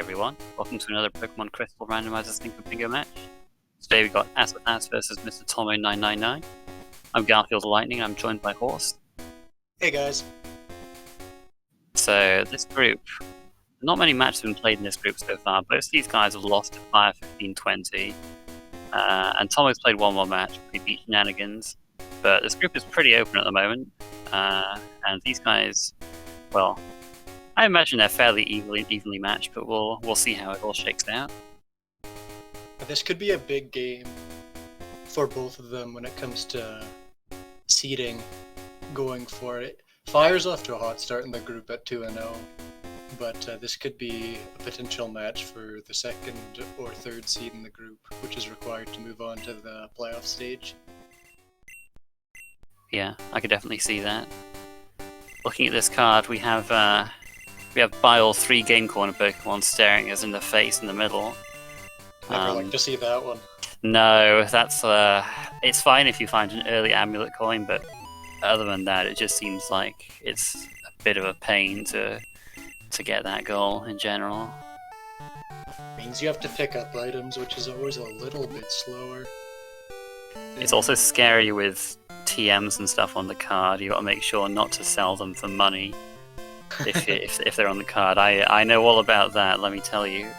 everyone, welcome to another Pokemon Crystal Randomizer Cinco Bingo match. Today we got asazas versus MrTommo999. I'm Garfield Lightning, I'm joined by Horse. Hey guys. So this group, not many matches have been played in this group so far. Both of these guys have lost to Fire 15-20. And Tomo's played one more match, pretty beat Shenanigans. But this group is pretty open at the moment. And these guys, well, I imagine they're fairly evenly matched, but we'll see how it all shakes out. This could be a big game for both of them when it comes to seeding, going for it. Fire's off to a hot start in the group at 2-0, but this could be a potential match for the second or third seed in the group, which is required to move on to the playoff stage. Yeah, I could definitely see that. Looking at this card, we have Bile 3 Game Corner Pokemon staring us in the face in the middle. Never like to see that one. No, that's it's fine if you find an early amulet coin, but other than that, it just seems like it's a bit of a pain to get that goal in general. Means you have to pick up items, which is always a little bit slower. It's also scary with TMs and stuff on the card. You got to make sure not to sell them for money if they're on the card. I know all about that. Let me tell you.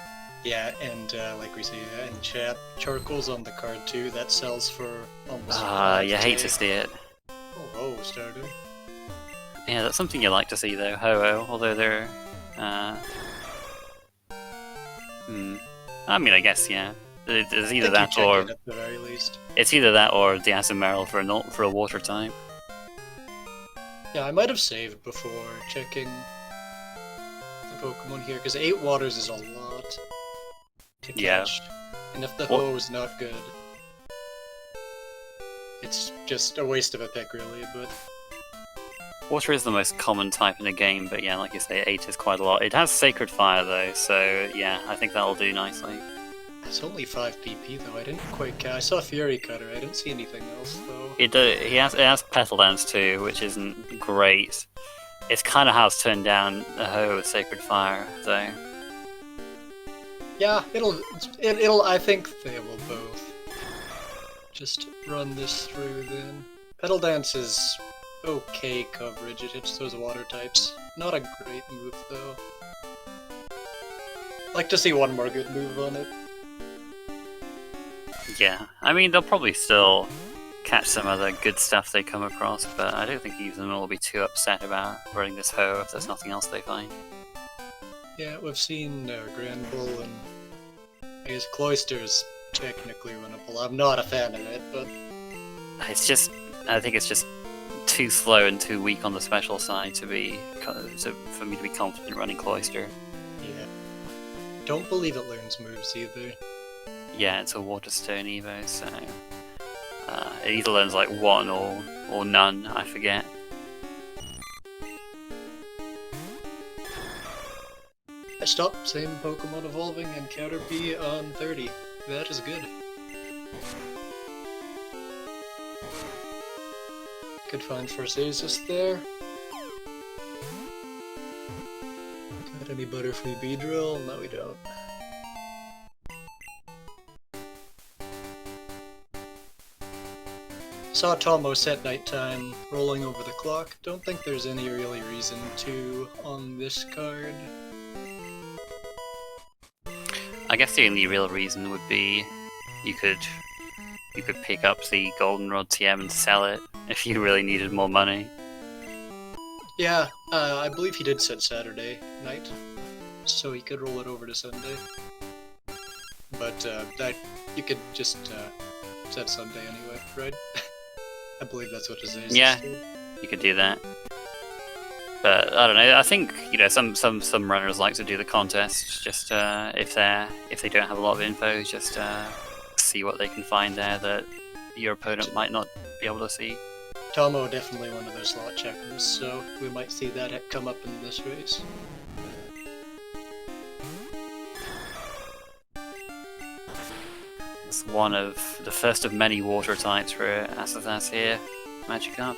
Yeah, and like we say in chat, charcoal's on the card too. That sells for almost. You hate to see it. Oh, Stardew. Yeah, that's something you like to see though, Ho-Oh, although they're... I mean, I guess, yeah. It's either that or... at the very least. It's either that or the Azumarill for a water type. Yeah, I might have saved before checking the Pokemon here, because 8 waters is a lot to catch. Yeah. And if the Ho is not good, it's just a waste of a pick, really, but... Water is the most common type in the game, but yeah, like you say, 8 is quite a lot. It has Sacred Fire though, so yeah, I think that'll do nicely. It's only 5 PP though, I didn't quite catch. I saw Fury Cutter, I didn't see anything else though. It has Petal Dance too, which isn't great. It's kind of hard to turn down a Ho with Sacred Fire, so... Yeah, it'll. I think they will both. Just run this through then. Petal Dance is okay coverage, it hits those water types. Not a great move though. Like to see one more good move on it. Yeah, I mean, they'll probably still catch some other good stuff they come across, but I don't think either of them will be too upset about running this Ho if there's nothing else they find. Yeah, we've seen Grand Bull and I guess Cloyster's technically runnable. I'm not a fan of it, but... It's just, I think it's just too slow and too weak on the special side for me to be confident running Cloyster. Yeah. Don't believe it learns moves either. Yeah, it's a Water Stone Evo, so... it either learns like 1 or none, I forget. Stop, same Pokemon evolving and Caterpie on 30. That is good. Could find first Asus there. Got any Butterfree Beedrill? No, we don't. Saw Tomo set nighttime rolling over the clock. Don't think there's any really reason to on this card. I guess the only real reason would be you could pick up the Goldenrod TM and sell it if you really needed more money. Yeah, I believe he did set Saturday night, so he could roll it over to Sunday. But that you could just set Sunday anyway, right? I believe that's what his is. Yeah, you could do that. But I don't know. I think some runners like to do the contest just if they don't have a lot of info, just see what they can find there that your opponent might not be able to see. Tomo definitely one of those slot checkers, so we might see that come up in this race. It's one of the first of many water types for asazas here, Magikarp.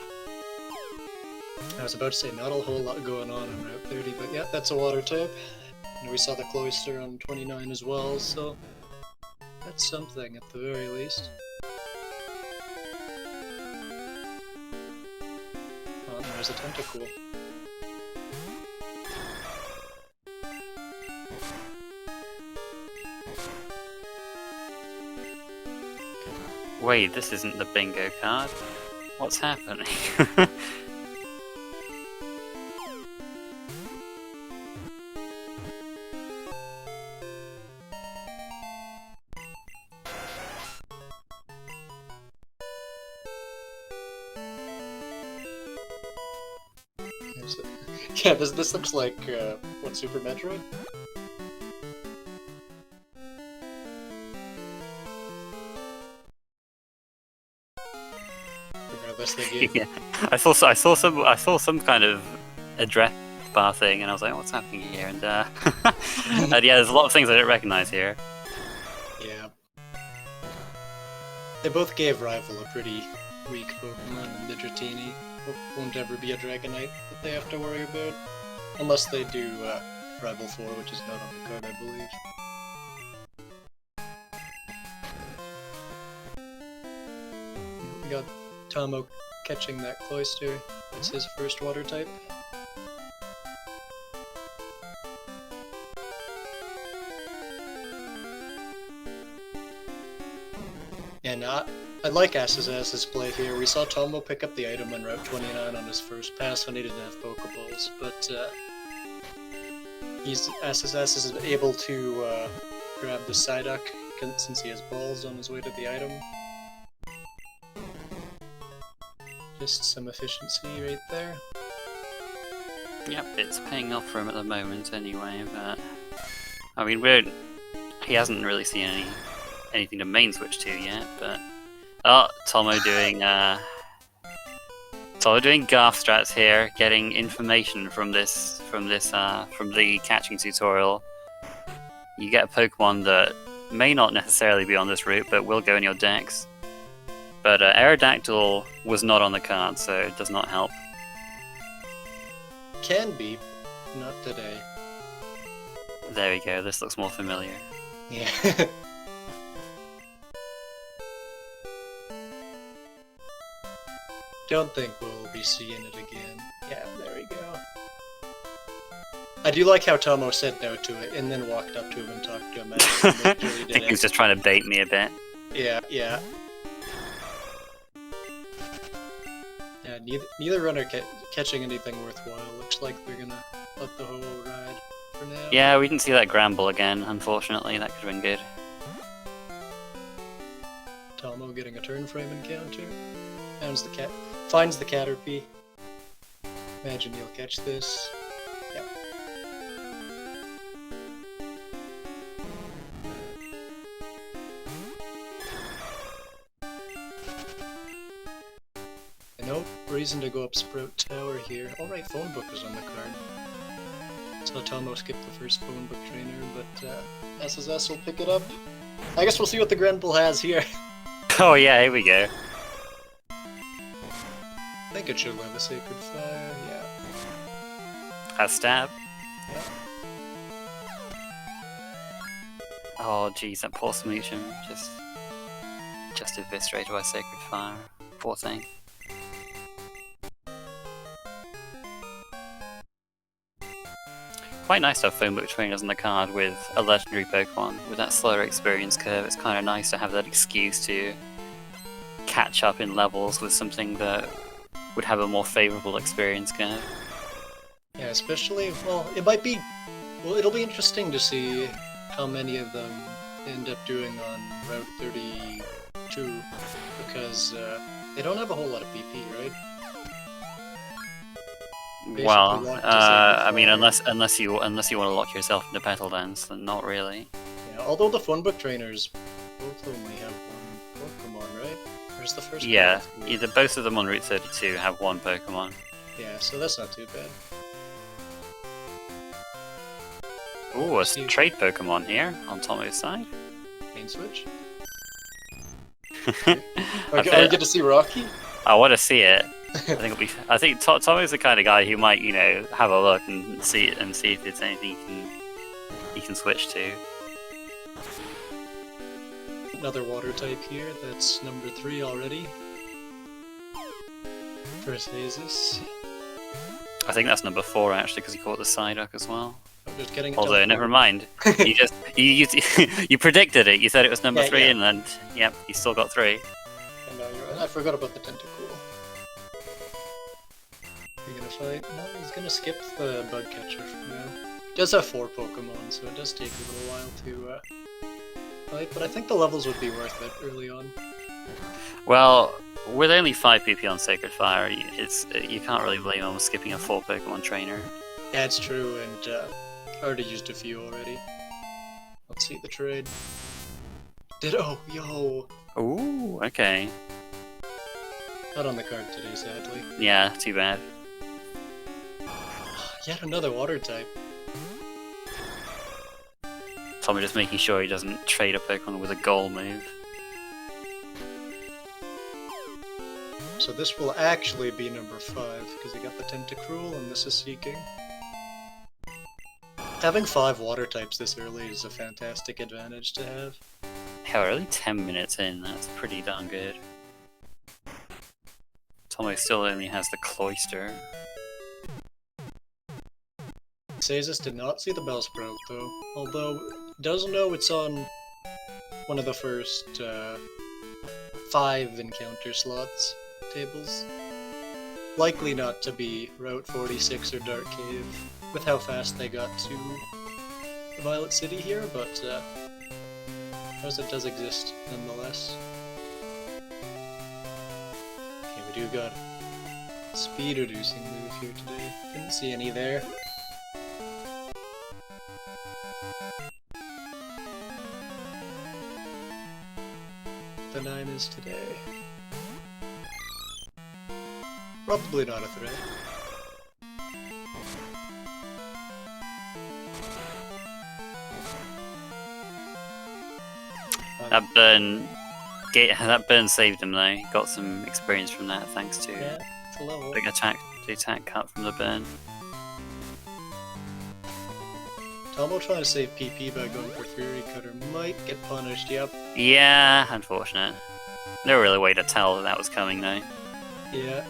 I was about to say not a whole lot going on Route 30, but yeah, that's a water type. And we saw the cloister on 29 as well, so that's something at the very least. Oh, and there's a tentacle. Wait, this isn't the bingo card. What's happening? Yeah, this looks like, what, Super Metroid? Regardless, they gave... Yeah, I saw some kind of address bar thing, and I was like, "What's happening here?" And and yeah, there's a lot of things I didn't recognize here. Yeah. They both gave Rival a pretty weak Pokemon, and the Dratini won't ever be a Dragonite that they have to worry about. Unless they do Rival 4, which is not on the card, I believe. We got Tommo catching that Cloyster. It's his first water type. And I like asazas' play here. We saw Tommo pick up the item on Route 29 on his first pass when he didn't have Pokeballs, but asazas is able to grab the Psyduck since he has balls on his way to the item. Just some efficiency right there. Yep, it's paying off for him at the moment anyway, but I mean he hasn't really seen anything to main switch to yet, but Tommo doing Garth strats here, getting information from the catching tutorial. You get a Pokemon that may not necessarily be on this route, but will go in your decks. But Aerodactyl was not on the card, so it does not help. Can be, not today. There we go, this looks more familiar. Yeah. Don't think we'll be seeing it again. Yeah, there we go. I do like how Tommo said no to it, and then walked up to him and talked to him. I think he was just trying to bait me a bit. Yeah. Yeah, neither runner catching anything worthwhile. Looks like they're gonna let the Ho ride for now. Yeah, we didn't see that Gramble again, unfortunately. That could have been good. Tommo getting a turn frame encounter. Finds the Caterpie. Imagine he'll catch this. Yep. No reason to go up Sprout Tower here. Alright, Phone Book is on the card. So Tommo skipped the first Phone Book trainer, but SSS will pick it up. I guess we'll see what the Granbull has here. Oh yeah, here we go. I think it should have a Sacred Fire, yeah. A stab. Yeah. Oh jeez, that poor Smoochum just eviscerated by Sacred Fire. Poor thing. Quite nice to have Phone Book trainers on the card with a legendary Pokemon. With that slower experience curve, it's kind of nice to have that excuse to catch up in levels with something that would have a more favourable experience curve. Yeah, especially, it'll be interesting to see how many of them end up doing on Route 32, because they don't have a whole lot of PP, right? Well, I mean, unless you want to lock yourself into Petal Dance, then not really. Yeah, although the Phone Book trainers both only have one Pokemon, right? Where's the first? Yeah, either both of them on Route 32 have one Pokemon. Yeah, so that's not too bad. Ooh, a trade Pokemon here on Tommo's side. Main switch. Are you good to see Rocky? I want to see it. I think Tommo's the kind of guy who might, have a look and see if there's anything he can he can switch to. Another water type here, that's number 3 already. For asazas. I think that's number 4 actually, because he caught the Psyduck as well. I'm just getting Although, never mind. You just you predicted it. You said it was number 3, and then yep, you still got 3. And I forgot about the Tentacool. Are you gonna fight? No, he's gonna skip the bug catcher for now. He does have 4 Pokemon, so it does take a little while to fight, but I think the levels would be worth it early on. Well, with only 5 PP on Sacred Fire, you can't really blame him on skipping a 4 Pokemon trainer. Yeah, it's true, and I already used a few already. Let's see the trade. Ditto, yo! Ooh, okay. Not on the card today, sadly. Yeah, too bad. Yet another water type. Tommy just making sure he doesn't trade a Pokemon with a goal move. So this will actually be number 5, because I got the Tentacruel and this is Seeking. Having 5 water types this early is a fantastic advantage to have. Hell, we're only 10 minutes in, that's pretty darn good. Tomo still only has the Cloyster. Asazas did not see the Bellsprout though, although it does know it's on one of the first 5 encounter slots tables. Likely not to be Route 46 or Dark Cave, with how fast they got to Violet City here, but as it does exist nonetheless. Okay, we do got a speed reducing move here today. Didn't see any there. The 9 is today. Probably not a threat. That burn saved him though. He got some experience from that thanks to Yeah, it's a level. the attack cut from the burn. Tommo trying to save PP by going for Fury Cutter might get punished, yep. Yeah, unfortunate. No really way to tell that was coming though. Yeah.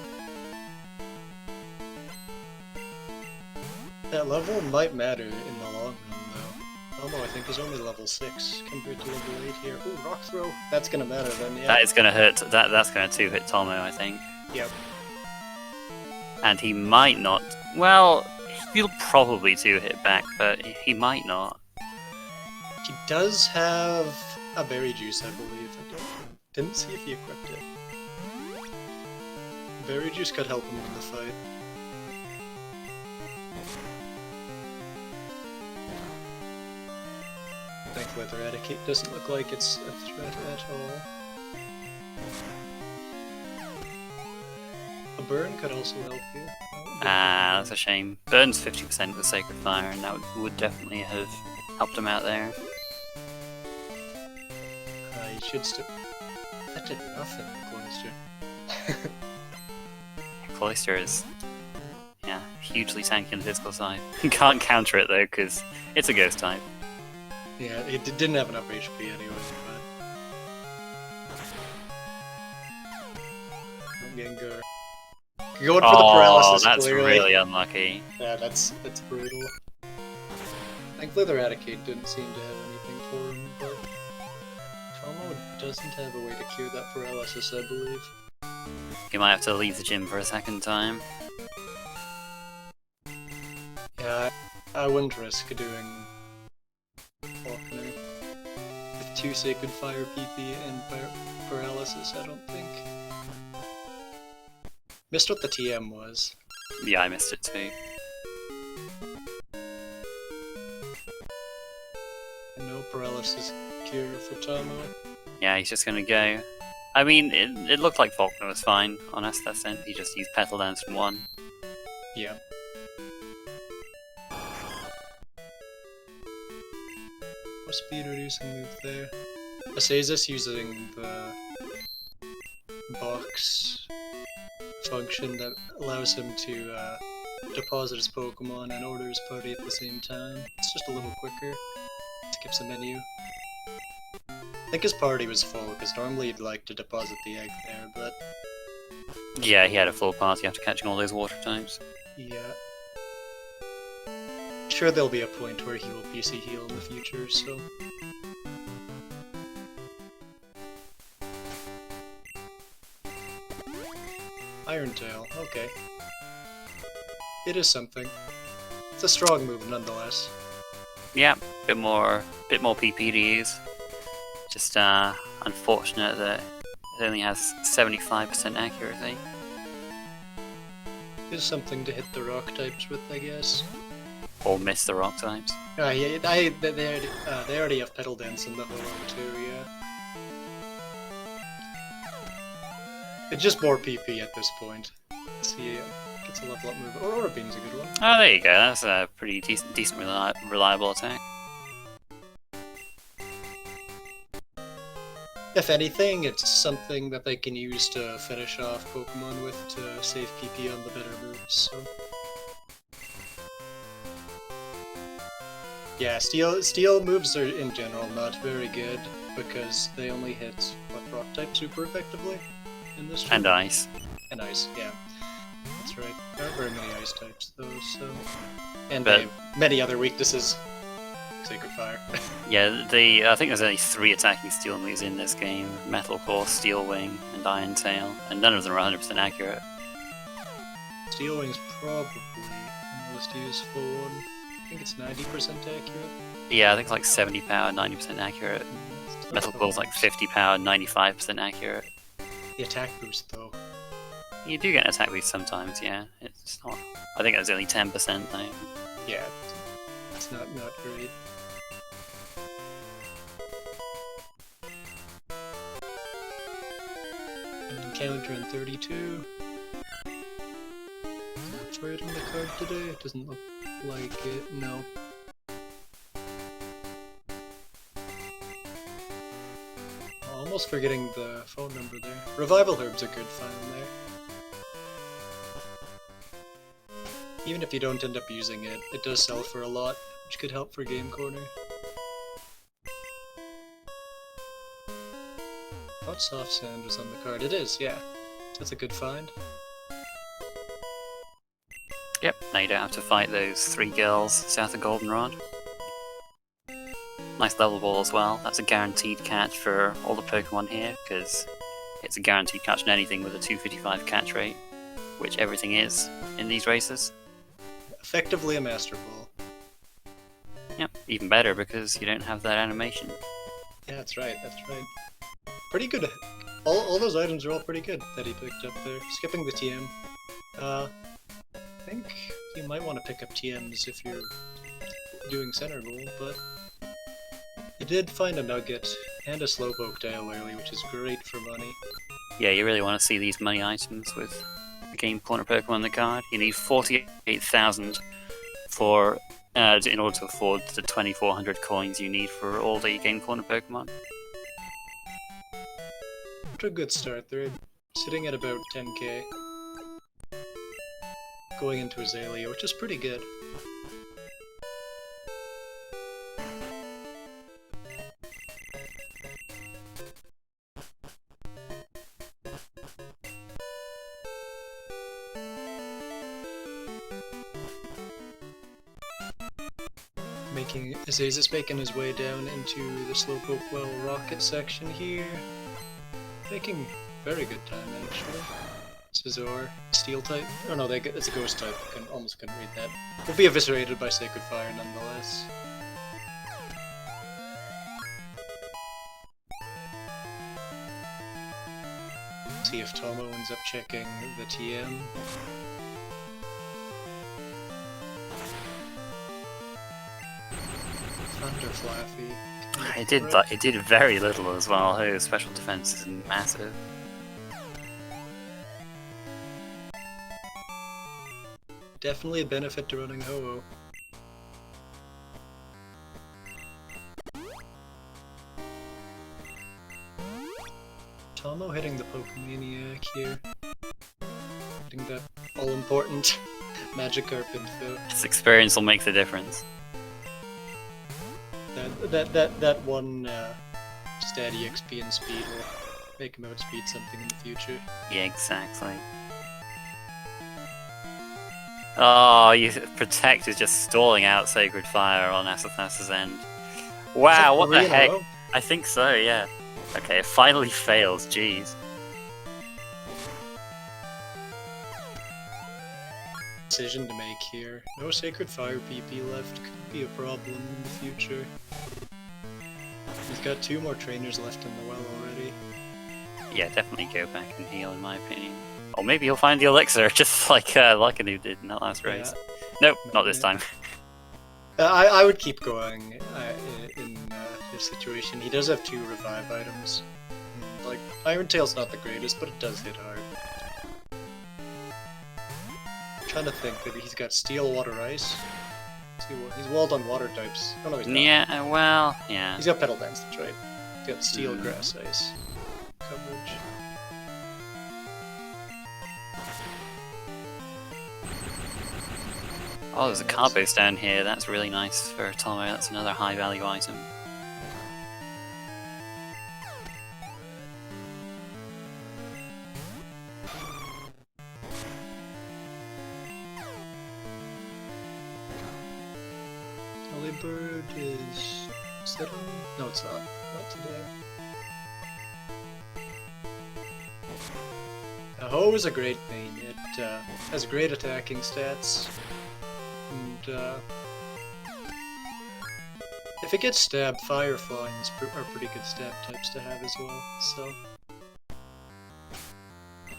That level might matter in the long run though. Tommo I think is only level 6 compared to level 8 here. Ooh, Rock Throw! That's gonna matter then, yeah. That is gonna hurt. That's gonna 2-hit Tomo, I think. Yep. And he might not. Well, he'll probably 2-hit back, but he might not. He does have a Berry Juice, I believe. Didn't see if he equipped it. Berry Juice could help him in the fight. Thankfully, the Eradicate doesn't look like it's a threat at all. A burn could also help you. Ah, that's a shame. Burn's 50% with Sacred Fire, and that would definitely have helped him out there. You should still. That did nothing, Cloyster. Cloyster is, yeah, hugely tanky on the physical side. You can't counter it though, because it's a ghost type. Yeah, it didn't have enough HP anyway, but... Gengar. Going for the paralysis, that's clearly. really unlucky. Yeah, that's brutal. Thankfully the Eradicate didn't seem to have anything for him, but... Tommo doesn't have a way to cure that paralysis, I believe. You might have to leave the gym for a second time. Yeah, I wouldn't risk doing Faulkner. With 2 Sacred Fire PP and paralysis, I don't think. Missed what the TM was. Yeah, I missed it too. No paralysis cure for Tommo. Yeah, he's just gonna go. I mean, it looked like Faulkner was fine on Ascent. He just used Petal Dance from 1. Yeah. What speed reducing move there? Asazas using the box function that allows him to deposit his Pokemon and order his party at the same time. It's just a little quicker. Skips a menu. I think his party was full, because normally you'd like to deposit the egg there, but... Yeah, he had a full party after catching all those water types. Yeah. Sure, there'll be a point where he will PC heal in the future, so... Iron Tail, okay. It is something. It's a strong move nonetheless. Yeah, bit more PP to use. Just unfortunate that it only has 75% accuracy. It is something to hit the rock types with, I guess. Or miss the rock types. Yeah, they already have Petal Dance in the holo too, yeah. It's just more PP at this point. See, gets a level up move. Aurora Beam's a good one. Oh, there you go. That's a pretty decent reliable attack. If anything, it's something that they can use to finish off Pokemon with to save PP on the better moves, so... Yeah, steel moves are in general not very good, because they only hit, rock type super effectively in this And ice. And ice, yeah. That's right. There aren't very many ice types though, so... And But- they have many other weaknesses. Sacred Fire. Yeah, I think there's only 3 attacking steel moves in this game. Metal Core, Steel Wing, and Iron Tail, and none of them are 100% accurate. Steel Wing's probably the most useful one. I think it's 90% accurate. Yeah, I think it's like 70 power, 90% accurate. Metal Core's like 50 power, 95% accurate. The attack boost though. You do get an attack boost sometimes, yeah. It's not... I think it was only 10% though. Yeah, it's not great. Encounter in 32. It's right on the card today. It doesn't look like it. No. Almost forgetting the phone number there. Revival Herb's a good find there. Even if you don't end up using it, it does sell for a lot, which could help for Game Corner. I thought Soft Sand was on the card. It is, yeah. That's a good find. Yep, now you don't have to fight those 3 girls south of Goldenrod. Nice level ball as well. That's a guaranteed catch for all the Pokemon here, because it's a guaranteed catch on anything with a 255 catch rate, which everything is in these races. Effectively a Master Ball. Yep, even better because you don't have that animation. Yeah, that's right, that's right. Pretty good. All those items are all pretty good that he picked up there. Skipping the TM. I think you might want to pick up TMs if you're doing Center Bowl, but... He did find a Nugget and a Slowpoke Tail early, which is great for money. Yeah, you really want to see these money items with the Game Corner Pokemon on the card. You need 48,000 for in order to afford the 2,400 coins you need for all the Game Corner Pokemon. After a good start, they're sitting at about 10k. Going into Azalea, which is pretty good. Azaza's making his way down into the Slowpoke Well Rocket section here. Making very good time, actually. Scizor, Steel type. Oh no, it's a Ghost type. Almost couldn't read that. Will be eviscerated by Sacred Fire nonetheless. See if Tomo ends up checking the TM. Thunder Flaffy. It did very little as well. His special defense isn't massive. Definitely a benefit to running Ho-Oh. Tomo hitting the Pokemaniac here. Hitting that all-important Magikarp info. His experience will make the difference. That one stat EXP and speed will make him outspeed something in the future. Yeah, exactly. Oh, Protect is just stalling out Sacred Fire on Asazas' end. Wow, what the heck? I think so, yeah. Okay, it finally fails, jeez. Decision to make here. No Sacred Fire PP left, could be a problem in the future. He's got 2 more trainers left in the well already. Yeah, definitely go back and heal in my opinion. Or maybe he'll find the elixir, just like Luckadoo did in that last race. Nope, not this time. I would keep going in this situation. He does have 2 revive items. Like, Iron Tail's not the greatest, but it does hit hard. I'm trying to think, maybe he's got Steel, Water, Ice. He's walled on water types. Oh no, he's not. Yeah, well, yeah. He's got Petal Dance, that's right. He's got Steel, Grass, Ice coverage. Oh, there's a card base down here. That's really nice for Tommo. That's another high value item. Bird is that on? No, it's not. Not today. Ho is a great main. It has great attacking stats, and if it gets stabbed, Fire Flyings are pretty good stab types to have as well. So,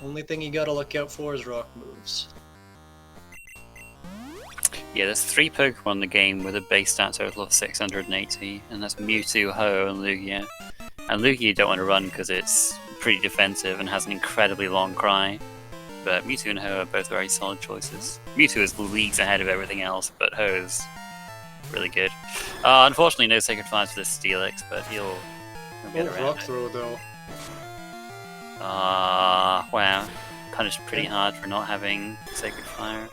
only thing you gotta look out for is rock moves. Yeah, there's 3 Pokemon in the game with a base stat total of 680, and that's Mewtwo, Ho, and Lugia. And Lugia you don't want to run because it's pretty defensive and has an incredibly long cry, but Mewtwo and Ho are both very solid choices. Mewtwo is leagues ahead of everything else, but Ho is really good. Unfortunately, no Sacred Fires for this Steelix, but he'll get around Rock it. Throw though. Wow. Punished pretty hard for not having Sacred Fire.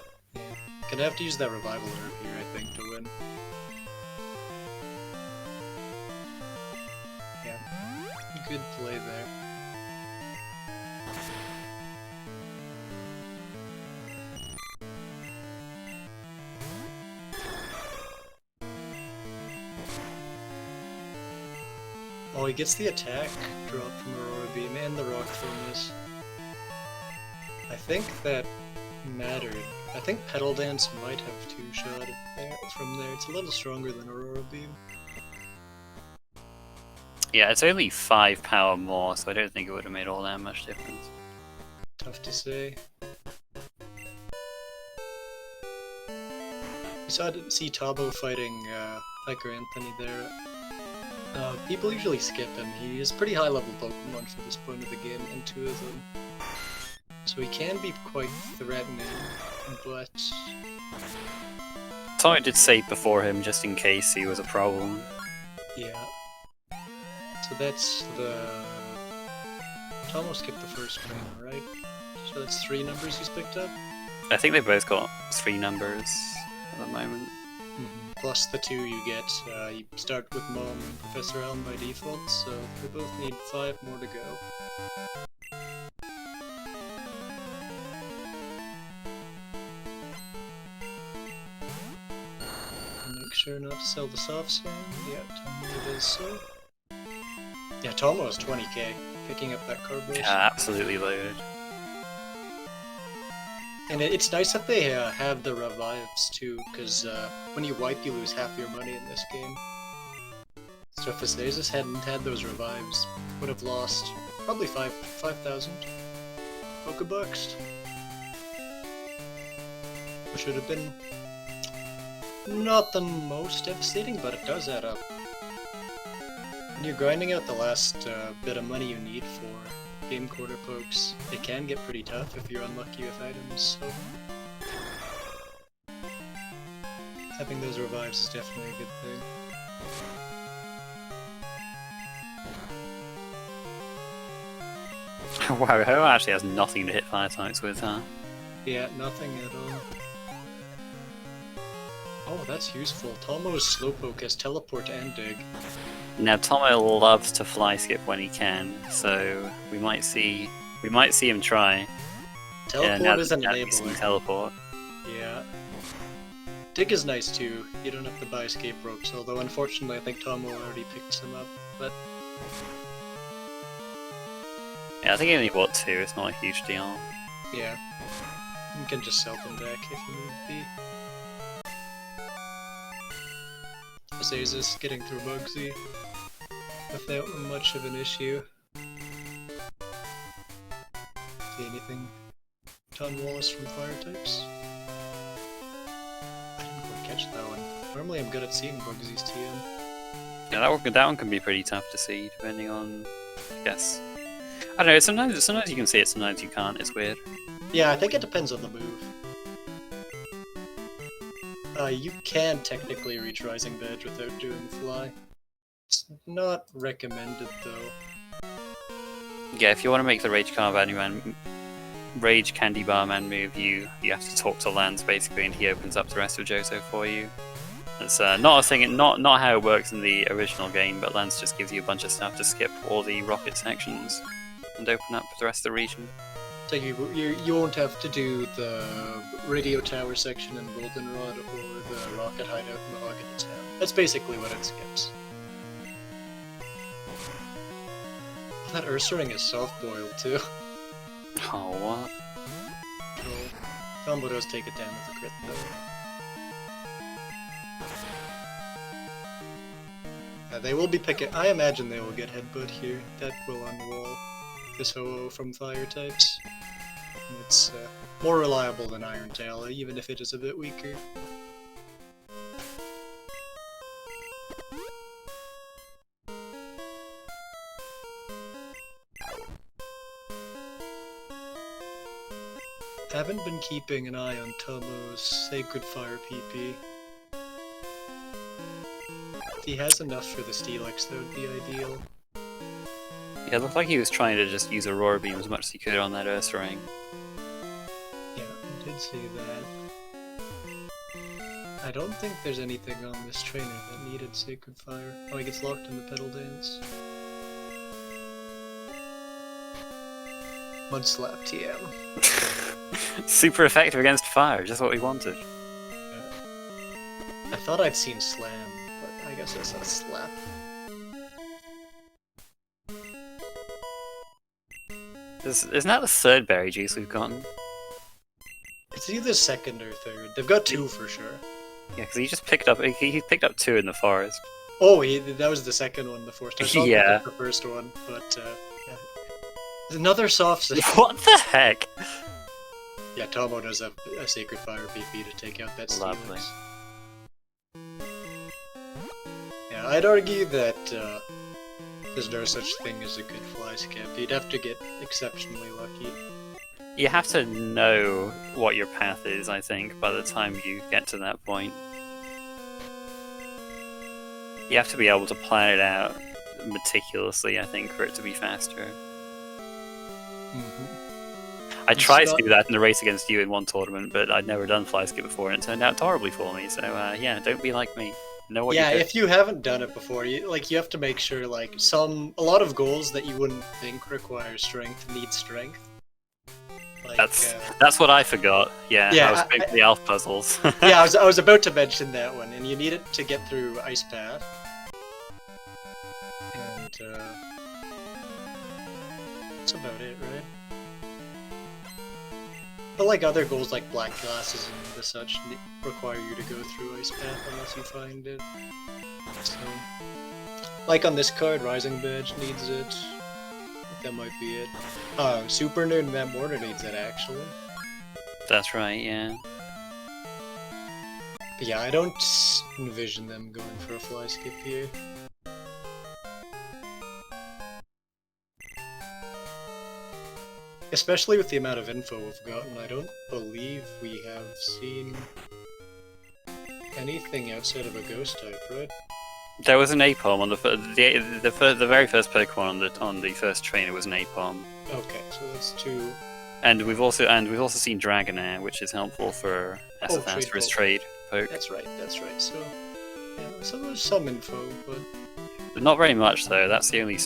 Gonna have to use that Revival Herb here, I think, to win. Yeah, good play there. Oh, he gets the attack drop from Aurora Beam and the Rock Throw miss. I think that mattered. I think Petal Dance might have 2-shot from there. It's a little stronger than Aurora Beam. Yeah, it's only 5 power more, so I don't think it would have made all that much difference. Tough to say. We saw Tabo fighting Hiker Anthony there. People usually skip him. He is pretty high level Pokemon for this point of the game, and 2 of them. So he can be quite threatening, but... Tommo did save before him just in case he was a problem. Yeah. So that's the... Tommo skipped the first trainer, right? So that's 3 numbers he's picked up? I think they both got 3 numbers at the moment. Plus the 2 you get, you start with Mom and Professor Elm by default, so they both need 5 more to go. Make sure not to sell the soft sand. Yeah, Tommo does so. Yeah, Tommo is 20k, picking up that card base. Yeah, absolutely loaded. And it's nice that they have the revives too, because when you wipe, you lose half your money in this game. So if Azazus hadn't had those revives, would have lost probably 5,000 Pokebucks. Which would have been not the most devastating, but it does add up. When you're grinding out the last bit of money you need for game quarter pokes, it can get pretty tough if you're unlucky with items, so having those revives is definitely a good thing. Wow, Ho actually has nothing to hit fire types with, huh? Yeah, nothing at all. Oh, that's useful. Tommo's Slowpoke has Teleport and Dig. Now Tommo loves to fly skip when he can, so we might see him try. Teleport is now that he's seen enabling. teleport. Yeah. Dig is nice too. You don't have to buy escape ropes, although unfortunately I think Tommo already picked some up. But Yeah, I think he only bought 2. It's not a huge deal. yeah, you can just sell them back if you need be. Asazas getting through Bugsy without much of an issue. See anything? Ton Wallace from Fire types? I didn't quite catch that one. Normally I'm good at seeing Bugsy's TM. Yeah, that one can be pretty tough to see, depending on, I guess. I don't know. Sometimes you can see it, sometimes you can't. It's weird. Yeah, I think it depends on the move. You can technically reach Rising Badge without doing Fly. It's not recommended though. Yeah, if you want to make the Rage Candy Bar Man move, you have to talk to Lance basically, and he opens up the rest of Johto for you. It's not a thing, not how it works in the original game, but Lance just gives you a bunch of stuff to skip all the rocket sections and open up the rest of the region. So you won't have to do the radio tower section in Goldenrod or the rocket hideout in Mahogany Town. That's basically what it skips. That Ursaring is soft-boiled too. Oh, what? Well, Combo does take it down with a crit though. They will be picking. I imagine they will get Headbutt here. That will on the wall. This Ho-Oh from Fire types. It's more reliable than Iron Tail, even if it is a bit weaker. Haven't been keeping an eye on Tommo's Sacred Fire PP. If he has enough for the Steelix, that would be ideal. Yeah, it looked like he was trying to just use Aurora Beam as much as he could on that Ursaring. Yeah, I did see that. I don't think there's anything on this trainer that needed Sacred Fire. Oh, he gets locked in the Pedal Dance. Mud Slap TM. Super effective against fire, just what we wanted. I thought I'd seen Slam, but I guess that's not Slap. Isn't that the third berry juice we've gotten? It's either second or third. They've got 2 for sure. Yeah, because he just picked up he picked up 2 in the forest. Oh, that was the second one, the first time. I saw Yeah. the first one, but yeah. Another soft save. What the heck? Yeah, Tommo does have a Sacred Fire PP to take out that Lovely. Steelix. Yeah, I'd argue that there's no such thing as a good fly skip. You'd have to get exceptionally lucky. You have to know what your path is, I think, by the time you get to that point. You have to be able to plan it out meticulously, I think, for it to be faster. I tried to do that in the race against you in one tournament, but I'd never done fly skip before, and it turned out horribly for me. So yeah, don't be like me. Know what Yeah, you do. if you haven't done it before, you have to make sure a lot of goals that you wouldn't think require strength need strength. Like, that's what I forgot. Yeah, Yeah, I was going for the Alpha puzzles. yeah, I was about to mention that one, and you need it to get through Ice Path. And that's about it, right? But like other goals like Black Glasses and the such require you to go through Ice Path unless you find it. So, like on this card, Rising Badge needs it. That might be it. Super Nerd and Matt Mortar needs it actually. That's right, yeah. But yeah, I don't envision them going for a fly skip here. Especially with the amount of info we've gotten, I don't believe we have seen anything outside of a ghost type, right? There was an Apom on the very first Pokemon on the first trainer was an Apom. Okay, so that's 2. And we've also seen Dragonair, which is helpful for SFS for his trade. poke. That's right. So, yeah, so there's some info, but Not very much though. That's the only.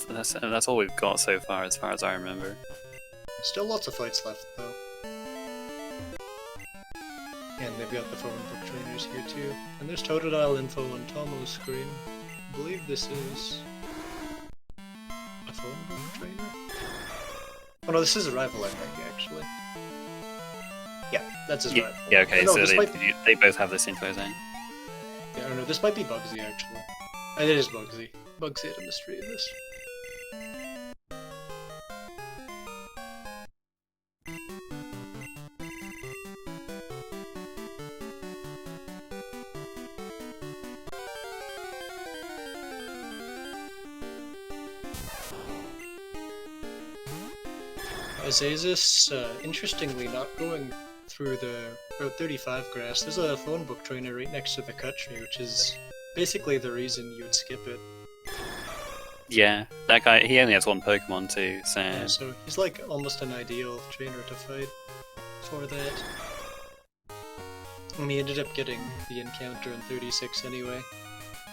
That's all we've got so far, as I remember. still lots of fights left, though. And they've got the phone book trainers here too. And there's Totodile info on Tommo's screen. I believe this is a phone book trainer. Oh no, this is a rival, I think, actually. Yeah, that's his rival. Yeah, okay, no, so be... they both have this info zone. Yeah, I don't know, this might be Bugsy, actually. It is Bugsy. Bugsy had a mystery in this. Azazas, interestingly, not going through the Route 35 grass. There's a phone book trainer right next to the cut tree, which is basically the reason you would skip it. Yeah, that guy, he only has one Pokemon too, so... Yeah, so he's like almost an ideal trainer to fight for that. And he ended up getting the encounter in 36 anyway.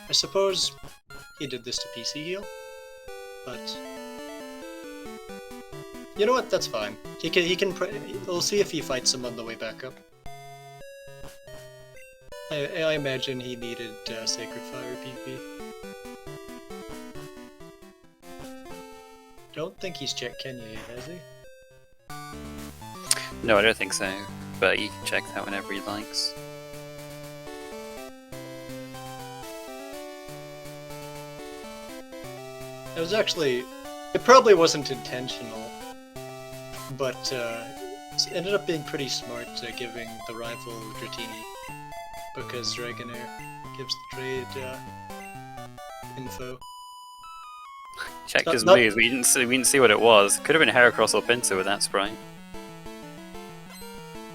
I suppose he did this to PC heal, but... You know what? That's fine. We'll see if he fights him on the way back up. I imagine he needed Sacred Fire PP. Don't think he's checked Kenya yet, has he? No, I don't think so. But he can check that whenever he likes. It was actually... It probably wasn't intentional. But it ended up being pretty smart giving the rival Dratini, because Dragonair gives the trade info. Checked his moves, we didn't see what it was. Could have been Heracross or Pinsir with that sprite.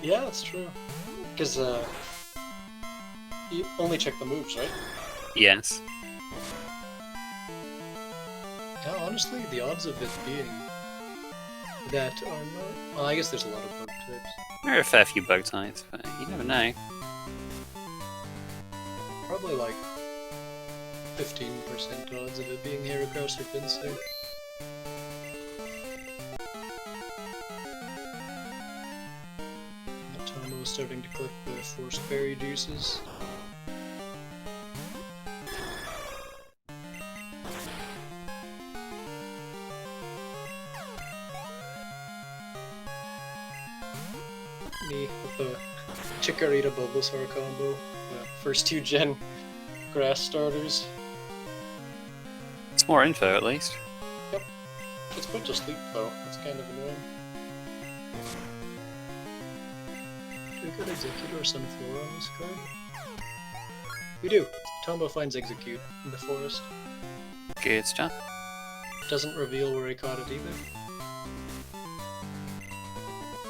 Yeah, that's true. Because you only check the moves, right? Yes. Yeah, honestly, the odds of it being that are not... Well, I guess there's a lot of bug types. There are a fair few bug types, but you never know. Probably like 15% odds of it being Heracross or Pinsir. Tommo is starting to collect the Force Berry juices. Me with the Chikorita Bulbasaur combo, the first 2 gen grass starters. It's more info at least. Yep. It's put to sleep though, it's kind of annoying. Do we got Execute or Sunflora on this card? We do! Tombo finds Execute in the forest. Good stuff. Doesn't reveal where he caught it either.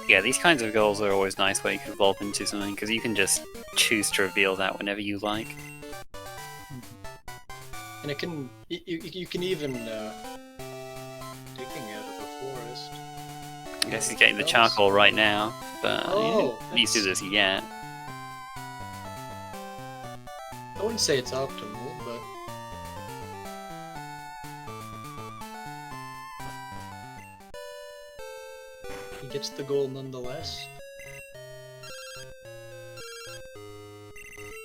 Yeah, these kinds of goals are always nice where you can evolve into something, because you can just choose to reveal that whenever you like. And it can... You can even... digging out of the forest. I guess he's getting the charcoal right now, but oh, he needs to do this yet. I wouldn't say it's optimal, but... He gets the goal nonetheless.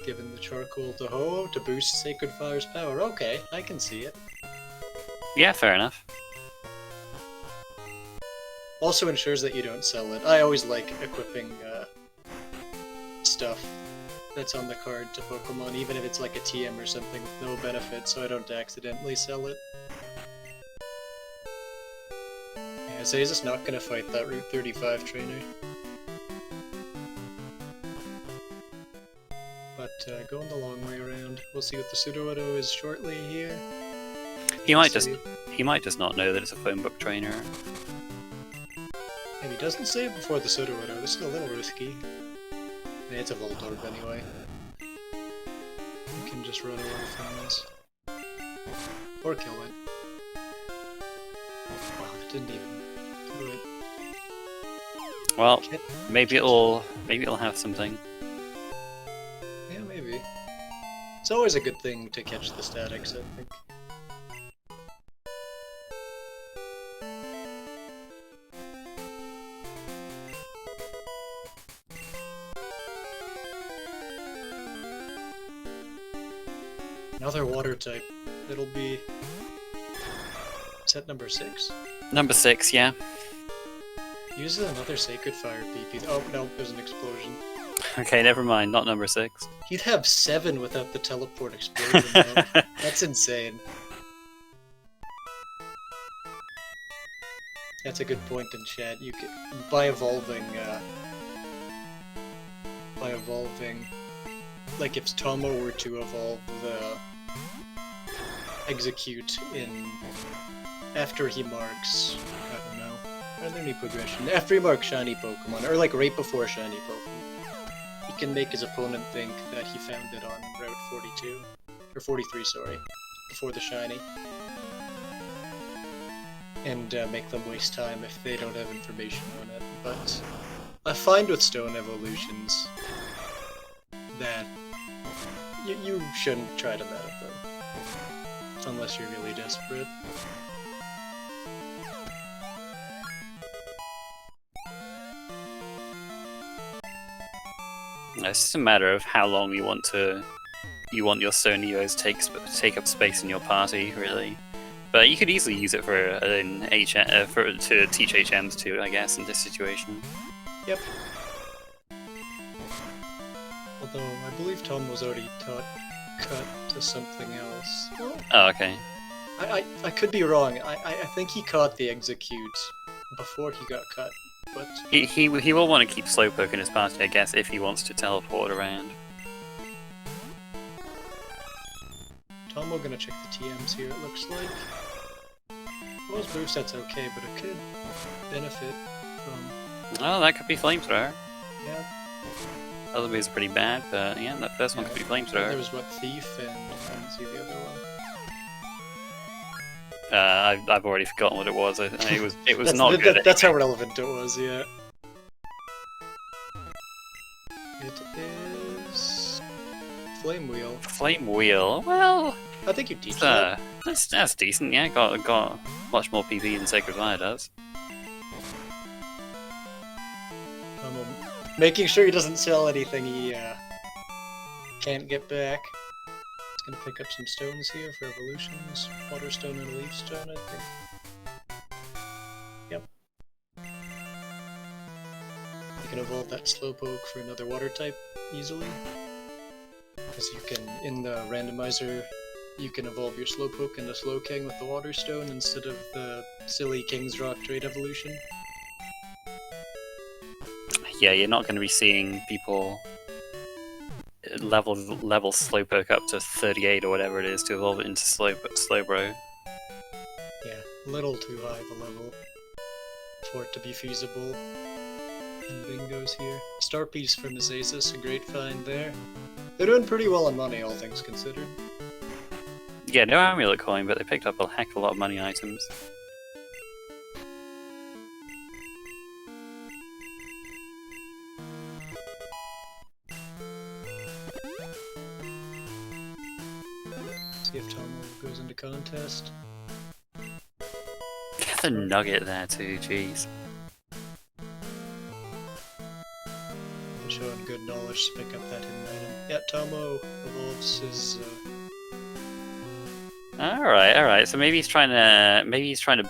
Given the charcoal to Ho to boost Sacred Fire's power. Okay, I can see it. Yeah, fair enough. Also ensures that you don't sell it. I always like equipping stuff that's on the card to Pokemon, even if it's like a TM or something with no benefit, so I don't accidentally sell it. Yeah, so he's just not gonna fight that Route 35 trainer. But going the long way around. We'll see what the Sudowoodo is shortly here. He might just not know that it's a phone book trainer. If he doesn't save before the Sudowoodo, this is a little risky. Yeah, it's a Voltorb anyway. You can just run away from this. Or kill it. Wow, it didn't even do it. Well, maybe it'll have something. It's always a good thing to catch the statics, I think. Another water type. It'll be... Is that number 6? Number 6, yeah. Uses another Sacred Fire PP. Oh, no, there's an explosion. Okay, never mind, not number 6. He'd have 7 without the teleport explosion, though. That's insane. That's a good point in chat. You could, by evolving, like if Tommo were to evolve the execute in after he marks, I don't know, are there any progression? After he marks shiny Pokemon, or like right before shiny Pokemon, he can make his opponent think that he found it on Route 42, or 43, sorry, before the shiny. And make them waste time if they don't have information on it. But I find with Stone Evolutions that you shouldn't try to meta them. Unless you're really desperate. It's just a matter of how long you want your Stone Evos take up space in your party, really. But you could easily use it for to teach HMs too, I guess, in this situation. Yep. Although I believe Tom was already taught cut to something else. Oh, okay. I could be wrong. I think he caught the execute before he got cut, but he will want to keep Slowpoke in his party, I guess, if he wants to teleport around. Tommo gonna check the TMs here, it looks like. Most moveset's okay, but it could benefit from... Oh, that could be Flamethrower. Yeah. Other moves are pretty bad, but yeah, that first one could be Flamethrower. There was, what, Thief, and I didn't see the other one. I've already forgotten what it was. It was not good. That's how relevant it was, yeah. It is... Flame Wheel. Flame Wheel, well... I think you teach that. That's decent, yeah. Got much more PP than Sacred Fire does. Making sure he doesn't sell anything he can't get back. He's gonna pick up some stones here for evolutions. Water Stone and a Leaf Stone, I think. Yep. You can evolve that Slowpoke for another water type easily. Because you can, in the randomizer, you can evolve your Slowpoke into Slowking with the Water Stone instead of the silly King's Rock trade evolution. Yeah, you're not going to be seeing people level Slowpoke up to 38 or whatever it is to evolve it into Slowbro. Yeah, a little too high of a level for it to be feasible. And Bingo's here. Star Piece from asazas, a great find there. They're doing pretty well on money, all things considered. Yeah, no Amulet Coin, but they picked up a heck of a lot of money items. See if Tommo goes into contest. Get the nugget there too, jeez. Showing good knowledge to pick up that hidden item. Yeah, Tommo evolves his. All right. So maybe he's trying to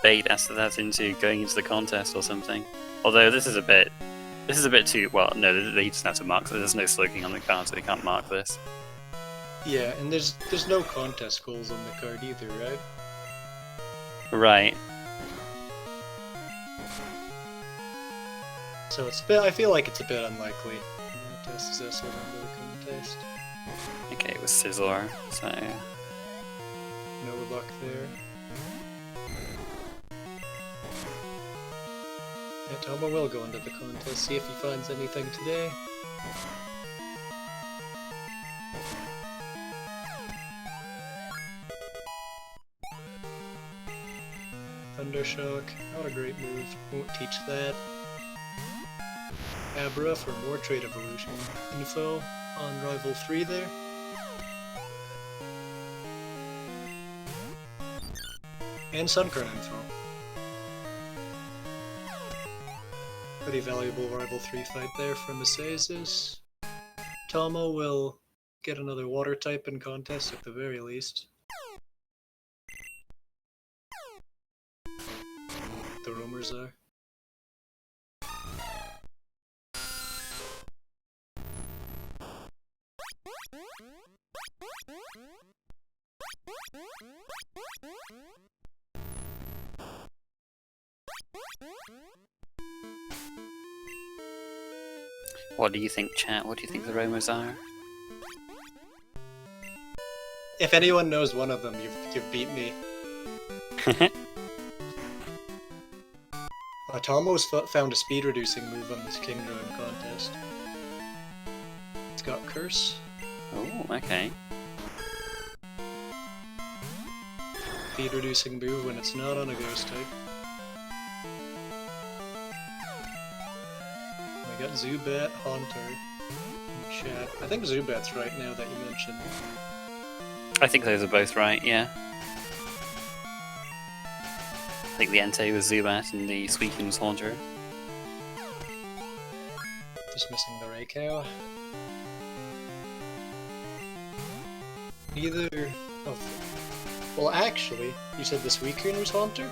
bait asazas into going into the contest or something. Although this is a bit too well. No, they just have to mark. There's no Slowking on the card, so they can't mark this. Yeah, and there's no contest goals on the card either, right? Right. So it's a bit. I feel like it's a bit unlikely that asazas will win the contest. Okay, it was Scizor, so. No luck there. Yeah, Tommo will go into the contest, see if he finds anything today. Thundershock, not a great move, won't teach that. Abra for more trade evolution info on Rival 3 there. And Sunkern info. Pretty valuable rival 3 fight there from asazas. Tommo will get another water type in contest at the very least. The rumors are. What do you think, chat? What do you think the rumors are? If anyone knows one of them, you've beat me. Tommo's found a speed reducing move on this Kingdra in contest. It's got Curse. Oh, okay. Speed reducing move when it's not on a ghost type. We got Zubat, Haunter, and chat. I think Zubat's right now that you mentioned. I think those are both right, yeah. I think the Entei was Zubat and the Suicune was Haunter. Just missing the Raycow. Neither of... Well, actually, you said the Suicune was Haunter?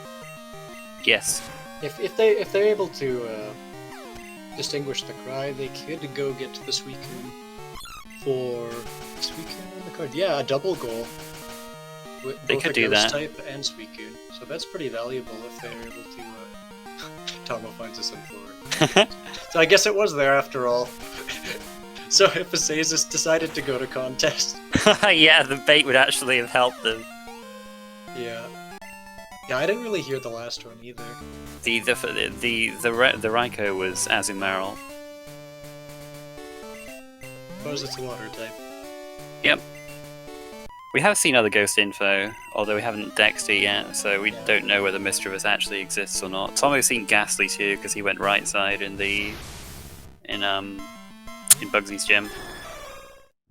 Yes. If they're able to distinguish the cry, they could go get to the Suicune for Suicune on the card. Yeah, a double goal. With They both could a do ghost that. type and Suicune. So that's pretty valuable if they're able to. Tommo finds us in Florida. So I guess it was there after all. So if asazas decided to go to contest. Yeah, the bait would actually have helped them. Yeah. Yeah, I didn't really hear the last one either. The Raikou was Azumarill. Suppose it's a water type. Yep. We have seen other ghost info, although we haven't dexed it yet, so we don't know whether Mischievous actually exists or not. Tommo's seen Ghastly too, because he went right side in Bugsy's gym.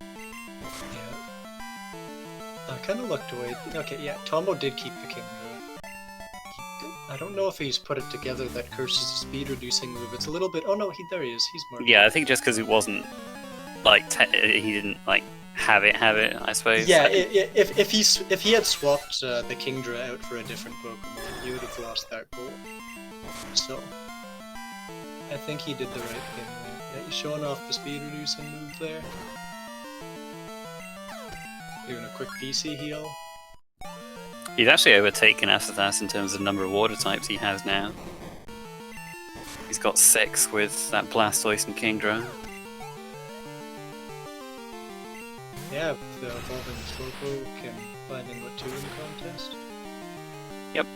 Yeah. I kind of looked away. Okay, yeah, Tommo did keep the King. I don't know if he's put it together that Curse is a speed reducing move. It's a little bit. Oh no, there he is. He's marked. Yeah, I think just because it wasn't like he didn't like have it, I suppose. Yeah, if he had swapped the Kingdra out for a different Pokemon, he would have lost that goal. So I think he did the right thing. Yeah, he's showing off the speed reducing move there. Doing a quick PC heal. He's actually overtaken Asazas in terms of number of water types he has now. He's got 6 with that Blastoise and Kingdra. Yeah, the evolving Slowpoke and finding what 2 in the contest. Yep.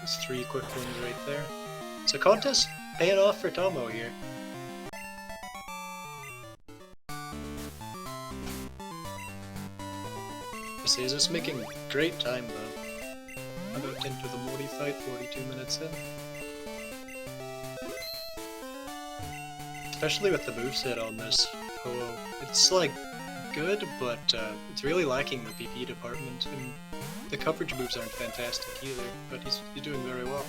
There's 3 quick ones right there. So contest paying off for Tommo here. Asazas making great time though. About into the Morty fight, 42 minutes in. Especially with the moveset on this. Oh, it's like good, but it's really lacking the PP department, and the coverage moves aren't fantastic either, but he's doing very well.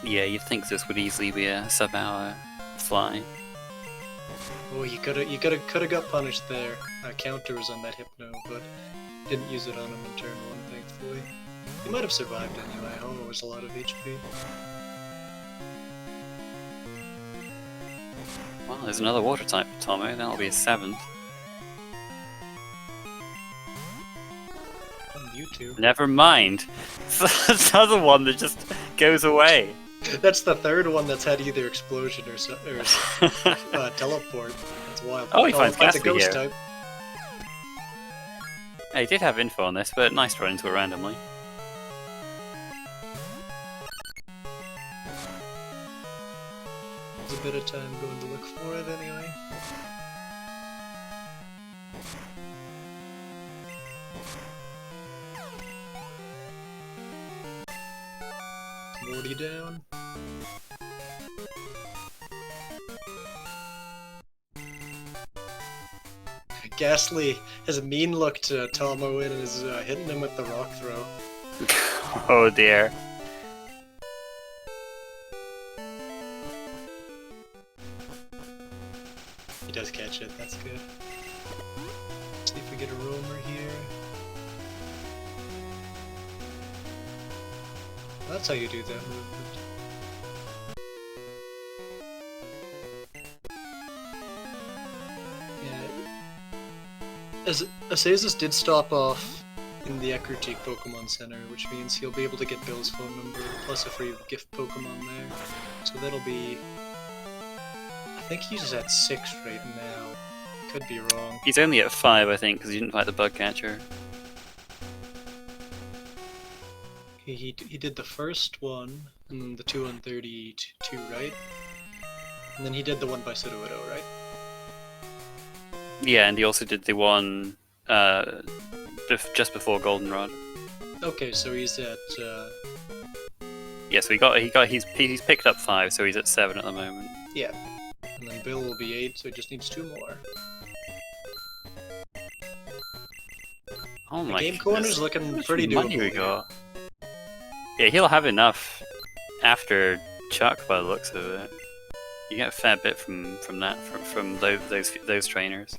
Yeah, you'd think this would easily be a sub-hour fly. Oh, you could have got punished there. Counter was on that Hypno, but didn't use it on him in turn 1, thankfully. He might have survived anyway. Ho was a lot of HP. Well, there's another water type for Tommo. That'll be a 7th. Mewtwo. Never mind. It's another one that just goes away. That's the 3rd one that's had either explosion or teleport. That's wild. Oh, he finds a Ghastly ghost here. type. He did have info on this, but nice to run into it randomly. There's a bit of time going to look for it anyway. Morty down. Ghastly has a mean look to Tommo and is hitting him with the rock throw. Oh dear. He does catch it, that's good. See if we get a roamer here. That's how you do that movement. Yeah. Asazas did stop off in the Ekrutik Pokemon Center, which means he'll be able to get Bill's phone number, plus a free gift Pokemon there. So that'll be... I think he's at 6 right now. Could be wrong. He's only at 5, I think, because he didn't fight the bug catcher. He did the first one, and then the 2 on 32, right? And then he did the one by Sudowoodo, right? Yeah, and he also did the one just before Goldenrod. Okay, so he's at... Yeah, so he's picked up 5, so he's at 7 at the moment. Yeah. And then Bill will be 8, so he just needs 2 more. Oh the my game goodness. corner's looking pretty money doable. we got. Yeah, he'll have enough after Chuck by the looks of it. You get a fair bit from those trainers.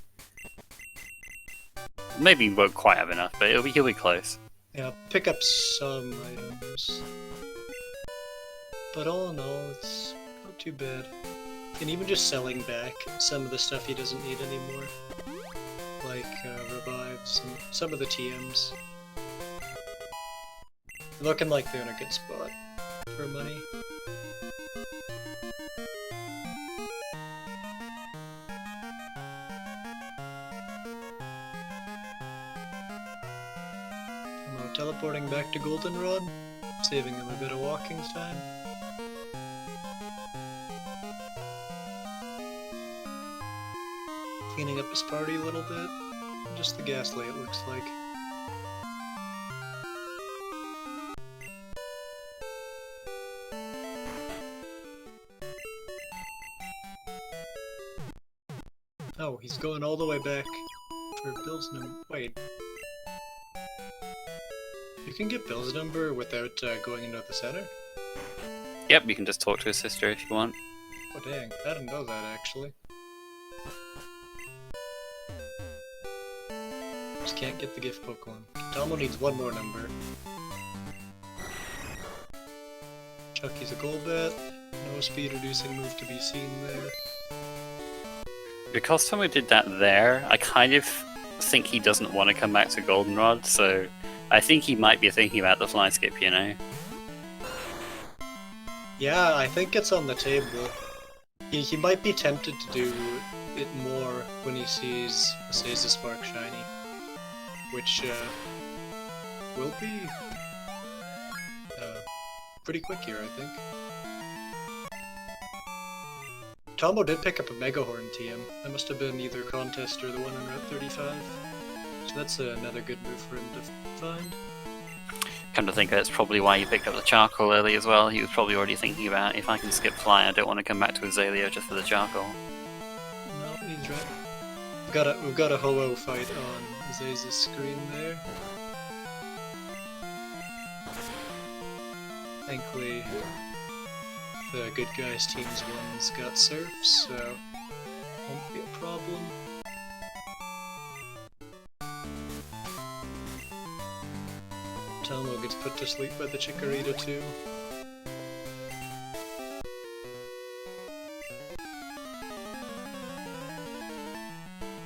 Maybe he won't quite have enough, but he'll be close. Yeah, pick up some items. But all in all, it's not too bad. And even just selling back some of the stuff he doesn't need anymore. Like revives and some of the TMs. Looking like they're in a good spot for money. I'm teleporting back to Goldenrod, saving him a bit of walking time. Cleaning up his party a little bit. Just the Ghastly, it looks like. Oh, he's going all the way back for Bill's number. Wait. You can get Bill's number without going into the center? Yep, you can just talk to his sister if you want. Oh dang, I didn't know that actually. Just can't get the gift Pokemon. Tommo needs 1 more number. Chucky's a Golbat. No speed reducing move to be seen there. Because Tomo did that there, I kind of think he doesn't want to come back to Goldenrod, so I think he might be thinking about the fly skip, you know? Yeah, I think it's on the table. He might be tempted to do it more when he sees Asazas Spark Shiny. Which will be pretty quick here, I think. Tommo did pick up a Megahorn TM. That must have been either Contest or the one on Route 35. So that's another good move for him to find. Come to think of it, it's probably why he picked up the charcoal early as well. He was probably already thinking about, if I can skip fly, I don't want to come back to Azalea just for the charcoal. No, he's right. We've got a Ho-Oh fight on Azaza's screen there. Thankfully, the good guys team's one's got surfs, so won't be a problem. Tommo gets put to sleep by the Chikorita too.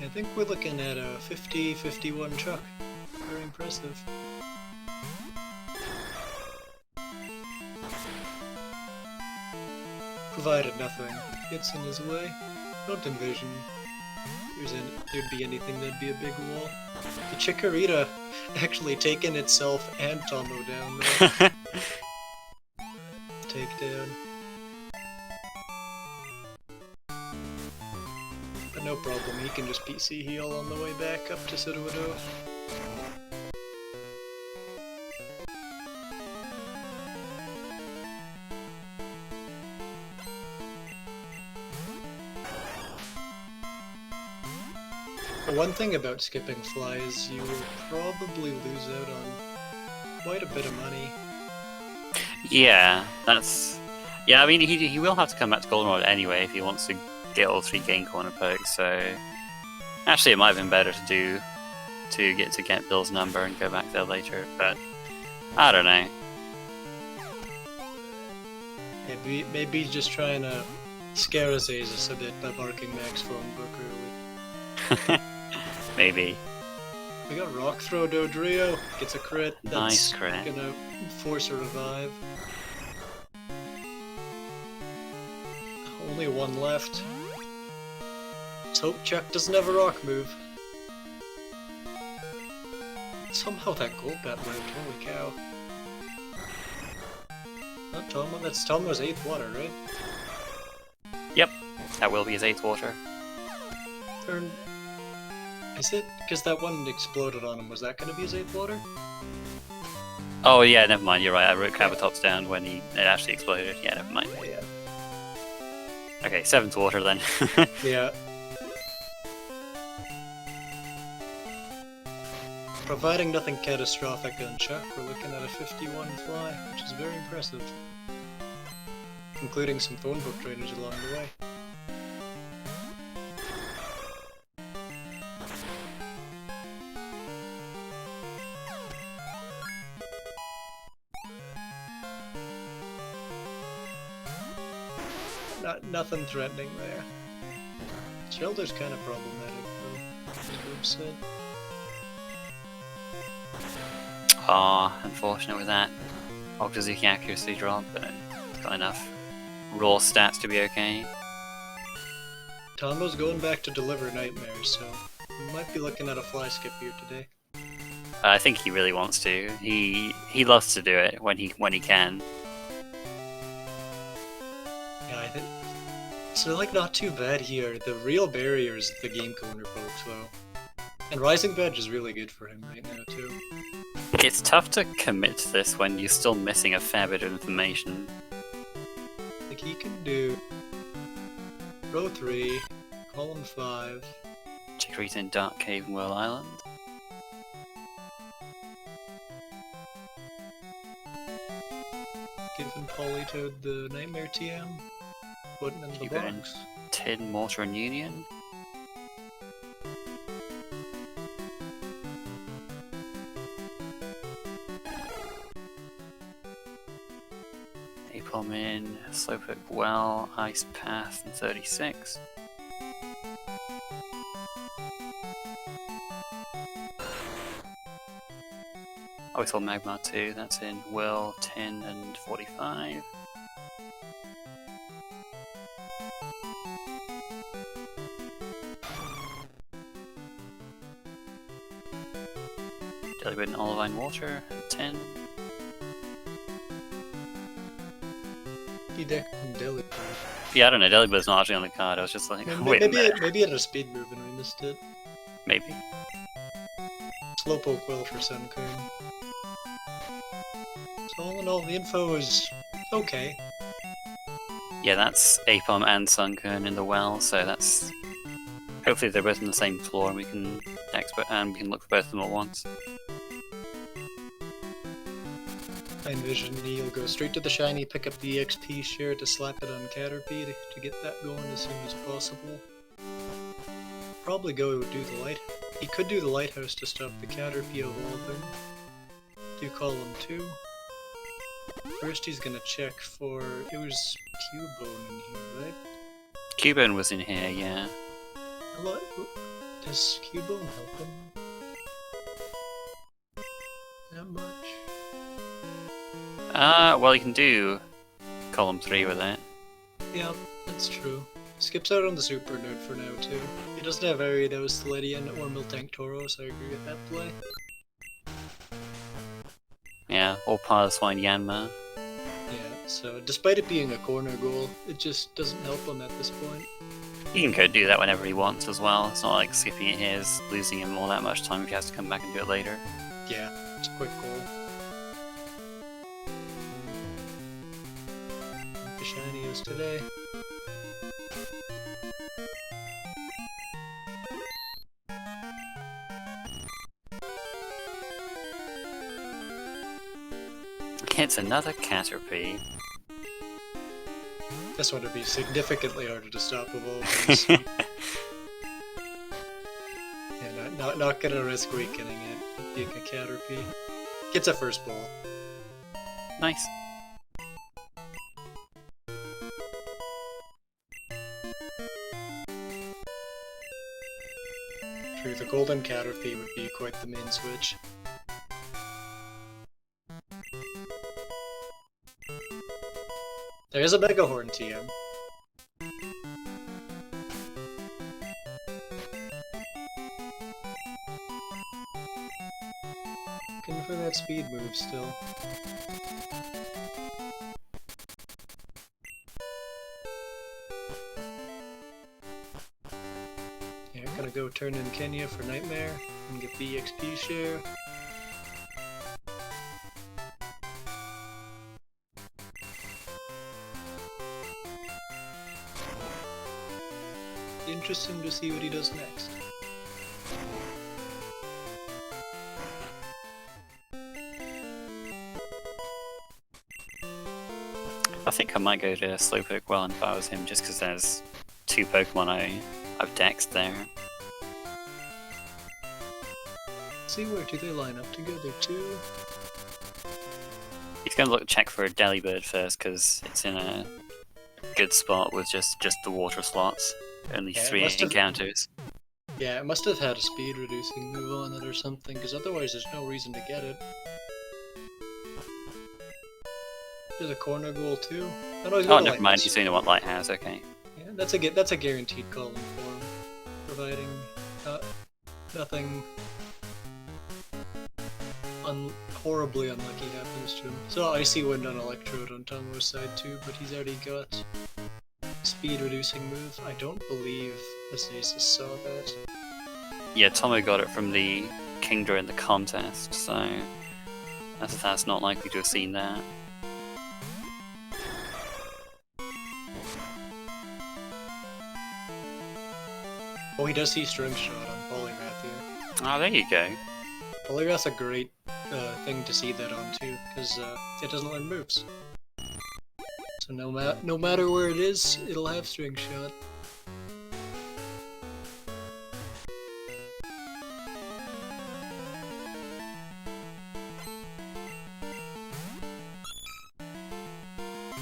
I think we're looking at a 50-51 Chuck. Very impressive. Provided nothing gets in his way. Don't envision there'd be anything that'd be a big wall. The Chikorita actually taken itself and Tommo down there. Takedown. But no problem, he can just PC heal on the way back up to Sudowoodo. one thing about skipping fly is you will probably lose out on quite a bit of money. Yeah, that's... Yeah, I mean, he will have to come back to Goldenrod anyway if he wants to get all 3 gain corner pokes, so... Actually, it might have been better to get Bill's number and go back there later, but... I don't know. Maybe he's just trying to scare Azazas a bit by barking Max phone book early. Maybe. We got Rock Throw Dodrio, gets a crit. That's Nice crit. Gonna force a revive. Only one left. Let's hope Chuck doesn't have a rock move. Somehow that gold bat lived, holy cow. Not Tommo, that's Tommo's 8th water, right? Yep, that will be his 8th water. Is it? Because that one exploded on him, was that going to be his 8th water? Oh yeah, never mind, you're right, I wrote Crabatops down when it actually exploded. Yeah, never mind. Yeah. Okay, 7th water then. Yeah. Providing nothing catastrophic on Chuck, we're looking at a 51 fly, which is very impressive. Including some phone book trainers along the way. Nothing threatening there. Shelter's kind of problematic though, as Rube said. Ah, unfortunate with that. Octozuki accuracy drop, but it's got enough raw stats to be okay. Tommo's going back to deliver nightmares, so we might be looking at a fly skip here today. I think he really wants to. He loves to do it when he can. Yeah, I think so. Like, not too bad here. The real barrier is the game corner pokes, though, and Rising Badge is really good for him right now too. It's tough to commit to this when you're still missing a fair bit of information. Like, he can do row 3, column 5. Chikorita in Dark Cave and Whirl Island. Giving Politoad the Nightmare TM. Putting in the Keep it in box. Tin, Mortar and Union. Napalm in, Slowpoke Well, Ice Path, and 36. Oh, we saw Magmar too, that's in Will, 10 and 45. Delibird and Olivine Water, and 10. Be decked in Delibird. Yeah, I don't know, Delibird's not actually on the card, I was just like, wait a minute. Maybe it had a speed move and we missed it. Maybe. Slowpoke Will for Sunkern. So all in all, the info is okay. Yeah, that's Apom and Sunkern in the well, so that's... Hopefully they're both on the same floor and we can look for both of them at once. I envision he'll go straight to the shiny, pick up the EXP share to slap it on Caterpie to get that going as soon as possible. Probably go do the light. He could do the lighthouse to stop the Caterpie evolving. Do column 2. First he's gonna check for... it was Cubone in here, right? Cubone was in here, yeah. Does Cubone help him? Not much. Well you can do column 3 with it. Yeah, that's true. Skips out on the super node for now too. He doesn't have Ariados, Thelidian, or Miltank Tauros, so I agree with that play. Yeah, or Piloswine Yanma. Yeah, so despite it being a corner goal, it just doesn't help him at this point. He can go do that whenever he wants as well. It's not like skipping it here is losing him all that much time if he has to come back and do it later. Yeah, it's a quick goal. The shiny is today. gets another Caterpie. This one would be significantly harder to stop of all these. Yeah, not gonna risk weakening it. Being a Caterpie. Gets a first ball. Nice. True, the golden Caterpie would be quite the main switch. There is a Megahorn TM. Looking for that speed move still. Yeah, gonna go turn in Kenya for Nightmare and get the XP share. Interesting to see what he does next. I think I might go to Slowpoke well if I was him, just because there's 2 Pokemon I've dexed there. See, where do they line up together too? He's going to check for a Delibird first, because it's in a good spot with just the water slots. Only 3 encounters. Yeah, it must have had a speed reducing move on it or something, because otherwise there's no reason to get it. There's a corner goal too. Oh, never mind. He's doing one Lighthouse. Okay. Yeah, that's a guaranteed column for him, providing nothing horribly unlucky happens to him. So Icy Wind on Electrode on Tommo's side too, but he's already got speed reducing move. I don't believe Asazas saw that. Yeah, Tommo got it from the King during the contest, so that's not likely to have seen that. Oh, he does see String Shot on Poliwrath here. Oh, there you go. Poliwrath's a great thing to see that on too, because it doesn't learn moves. So no matter where it is, it'll have String Shot.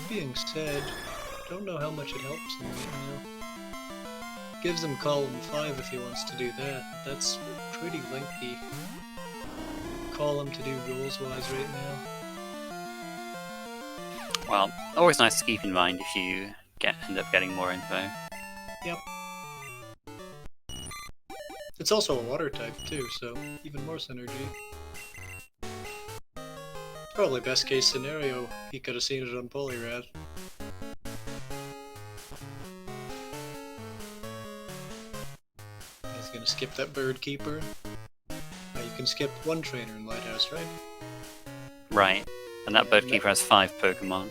Being said, don't know how much it helps him right now. Gives him column 5 if he wants to do that. That's a pretty lengthy column to do goals-wise right now. Well, always nice to keep in mind if you end up getting more info. Yep. It's also a water type too, so even more synergy. Probably best case scenario, he could have seen it on Poliwrath. He's gonna skip that Bird Keeper. Now you can skip one trainer in Lighthouse, right? Right, and that Bird Keeper has 5 Pokemon.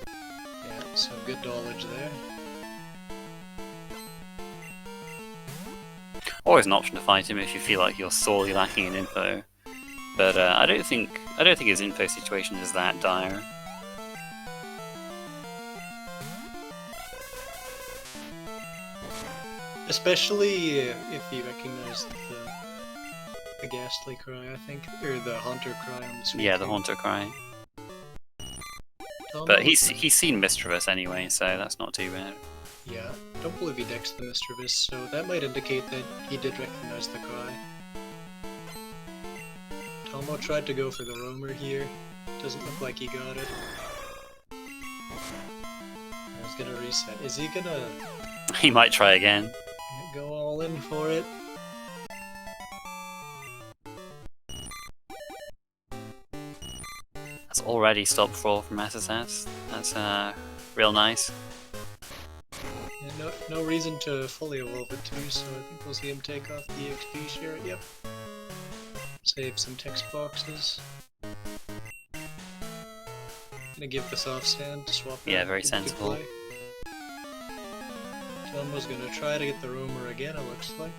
Yeah, so good knowledge there. Always an option to fight him if you feel like you're sorely lacking in info. But I don't think his info situation is that dire. Especially if you recognize the Ghastly Cry, I think, or the Haunter Cry on the screen. Yeah, the Haunter Cry. But he's seen Mischievous anyway, so that's not too bad. Yeah, don't believe he decks the Mischievous, so that might indicate that he did recognize the Cry. Tommo tried to go for the Roamer here. Doesn't look like he got it. He's gonna reset. Is he gonna... He might try again. Go all in for it. That's already stopped Fall from SSS. That's real nice. Yeah, no reason to fully evolve it too, so I think we'll see him take off the XP share. Yep. Save some text boxes. Gonna give the soft stand to swap. Yeah, very sensible. Tommo's gonna try to get the Roamer again, it looks like.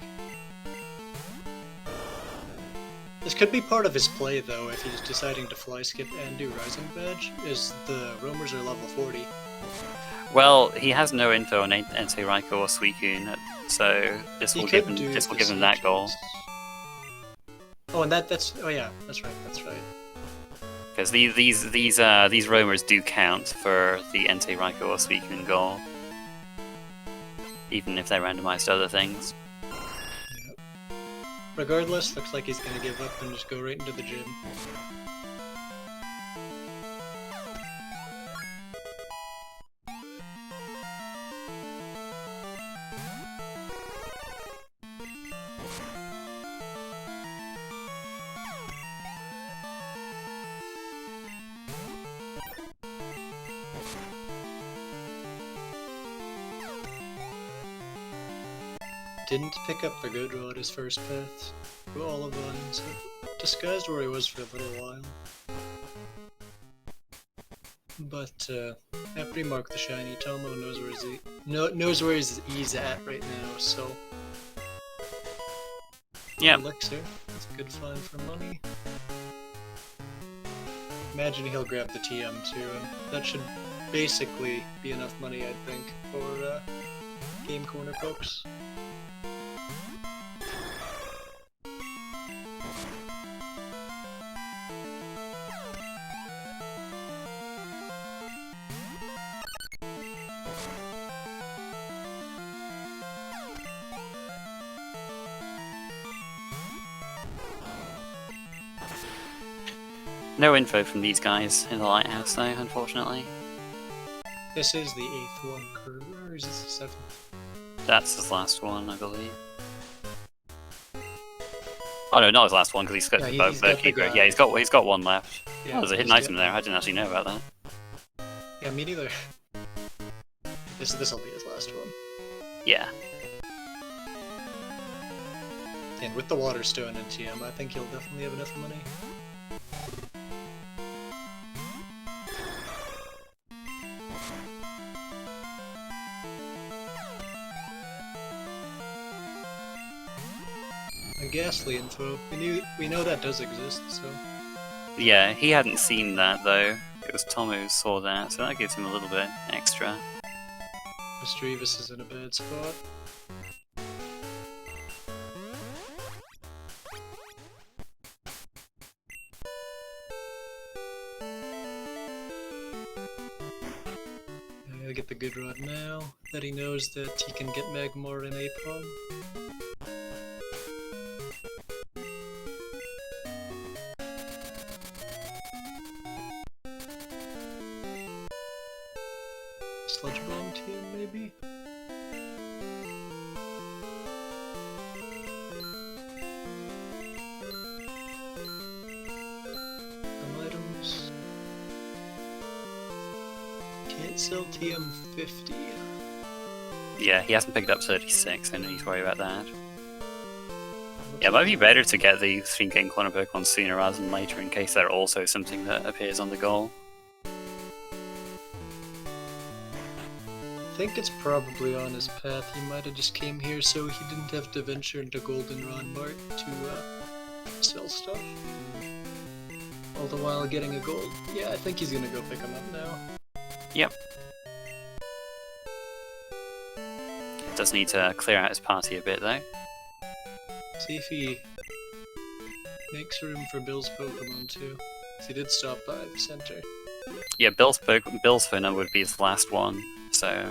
This could be part of his play, though, if he's deciding to fly skip and do Rising Badge, is the roamers are level 40. Well, he has no info on Entei Raikou or Suicune, so this will give him that goal. Oh, and that's oh yeah, that's right. Because these roamers do count for the Entei Raikou or Suicune goal, even if they're randomized to other things. Yep. Regardless, looks like he's gonna give up and just go right into the gym. Didn't pick up the good rod his first path. All of on, so disguised where he was for a little while. But after he marked the shiny, Tommo knows where he's at right now. So yeah, elixir. That's a good find for money. Imagine he'll grab the TM too, and that should basically be enough money, I think, for game corner pokes. No info from these guys in the lighthouse, though, unfortunately. This is the 8th one, or is this the 7th? That's his last one, I believe. Oh no, not his last one, because he's got the keeper. Yeah, he's got one left. Yeah, oh, there's a hidden item there. I didn't actually know about that. Yeah, me neither. This will be his last one. Yeah. And with the water stone and TM, I think he'll definitely have enough money. Ghastly info. We know that does exist, so. Yeah, he hadn't seen that though. It was Tommo who saw that, so that gives him a little bit extra. Mischievous is in a bad spot. I gotta get the good rod now that he knows that he can get Magmar and Apron. Sludge Bomb TM, maybe? Some items. Can't sell TM 50. Yeah, he hasn't picked up 36, I know he's worried about that. Yeah, it might be better to get the 3-game corner Pokemon sooner rather than later in case they're also something that appears on the goal. I think it's probably on his path. He might have just came here so he didn't have to venture into Goldenrod Mart to sell stuff. All the while getting a gold. Yeah, I think he's gonna go pick him up now. Yep. Does need to clear out his party a bit though. See if he makes room for Bill's Pokemon too. He did stop by the center. Yeah, Bill's phone number would be his last one. So,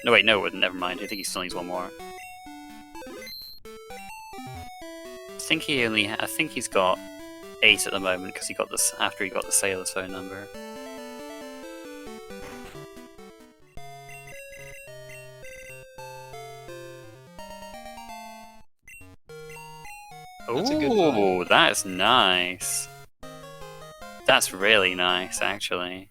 no wait, no, never mind. I think he still needs one more. I think he's got 8 at the moment because he got this after he got the sailor's phone number. Ooh, that's nice. That's really nice, actually.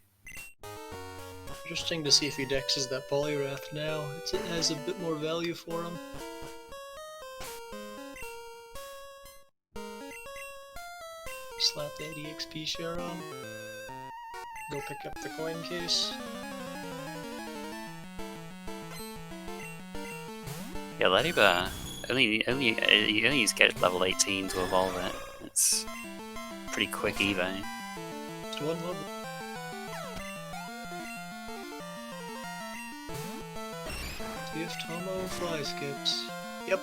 Interesting to see if he dexes that Poliwrath now. It has a bit more value for him. Slap the 80 XP share on. Go pick up the coin case. Yeah, let him you only need to get level 18 to evolve it. It's pretty quick evo. Just one level. See if Tommo fly skips. Yep.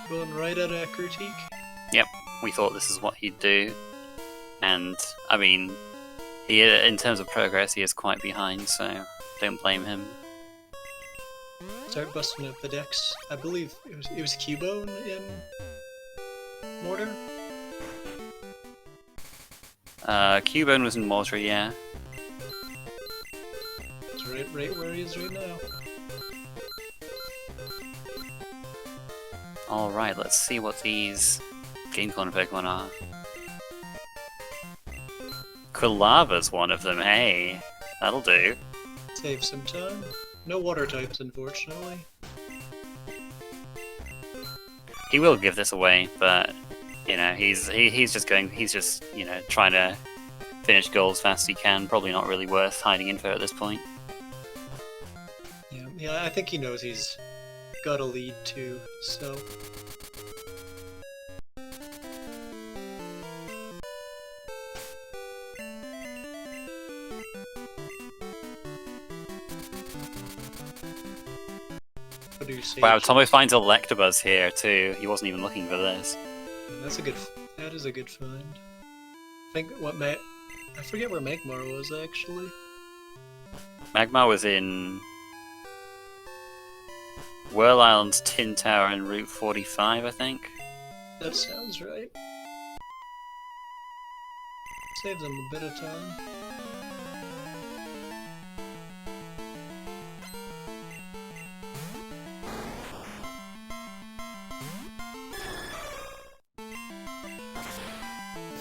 Going right at a critique. Yep, we thought this is what he'd do, and I mean, in terms of progress, he is quite behind, so don't blame him. Start busting up the decks. I believe it was Cubone in Mortar. Cubone was in Mortar, yeah. It's right where he is right now. Alright, let's see what these Game Corner Pokemon are. Quilava's one of them, hey! That'll do. Save some time. No water types, unfortunately. He will give this away, but you know, he's just you know, trying to finish goals as fast as he can. Probably not really worth hiding info at this point. Yeah, I think he knows he's got a lead too, so. Wow, Tommo finds Electabuzz here too. He wasn't even looking for this. That is a good find. I forget where Magmar was actually. Magmar was in Whirl Island's Tin Tower and Route 45, I think. That sounds right. Saves them a bit of time.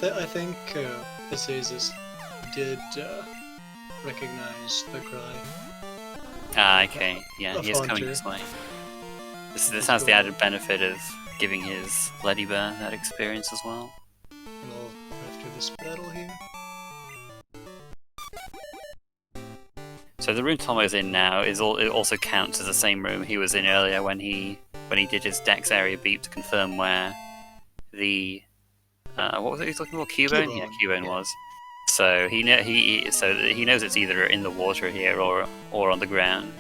I think asazas did recognize the cry. Ah, okay. Yeah, he is coming this way. This has the added benefit of giving his Ladybird that experience as well. Well, after this battle here. So the room Tommo's in now it also counts as the same room he was in earlier when he did his Dex area beep to confirm where the what was it he was looking for? Cubone? Yeah, Cubone was. So he knows it's either in the water here or on the ground.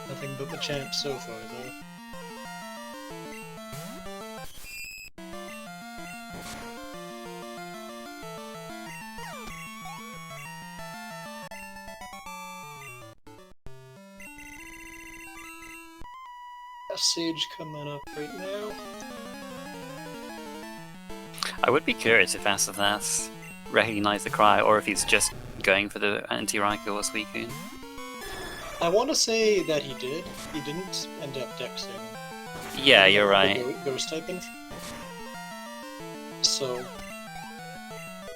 Nothing but the champ so far, though. Sage coming up right now. I would be curious if Asazas recognized the cry, or if he's just going for the anti-Raikou or Suicune. I want to say that he did. He didn't end up dexing. Yeah, you're right. Ghost typing. So,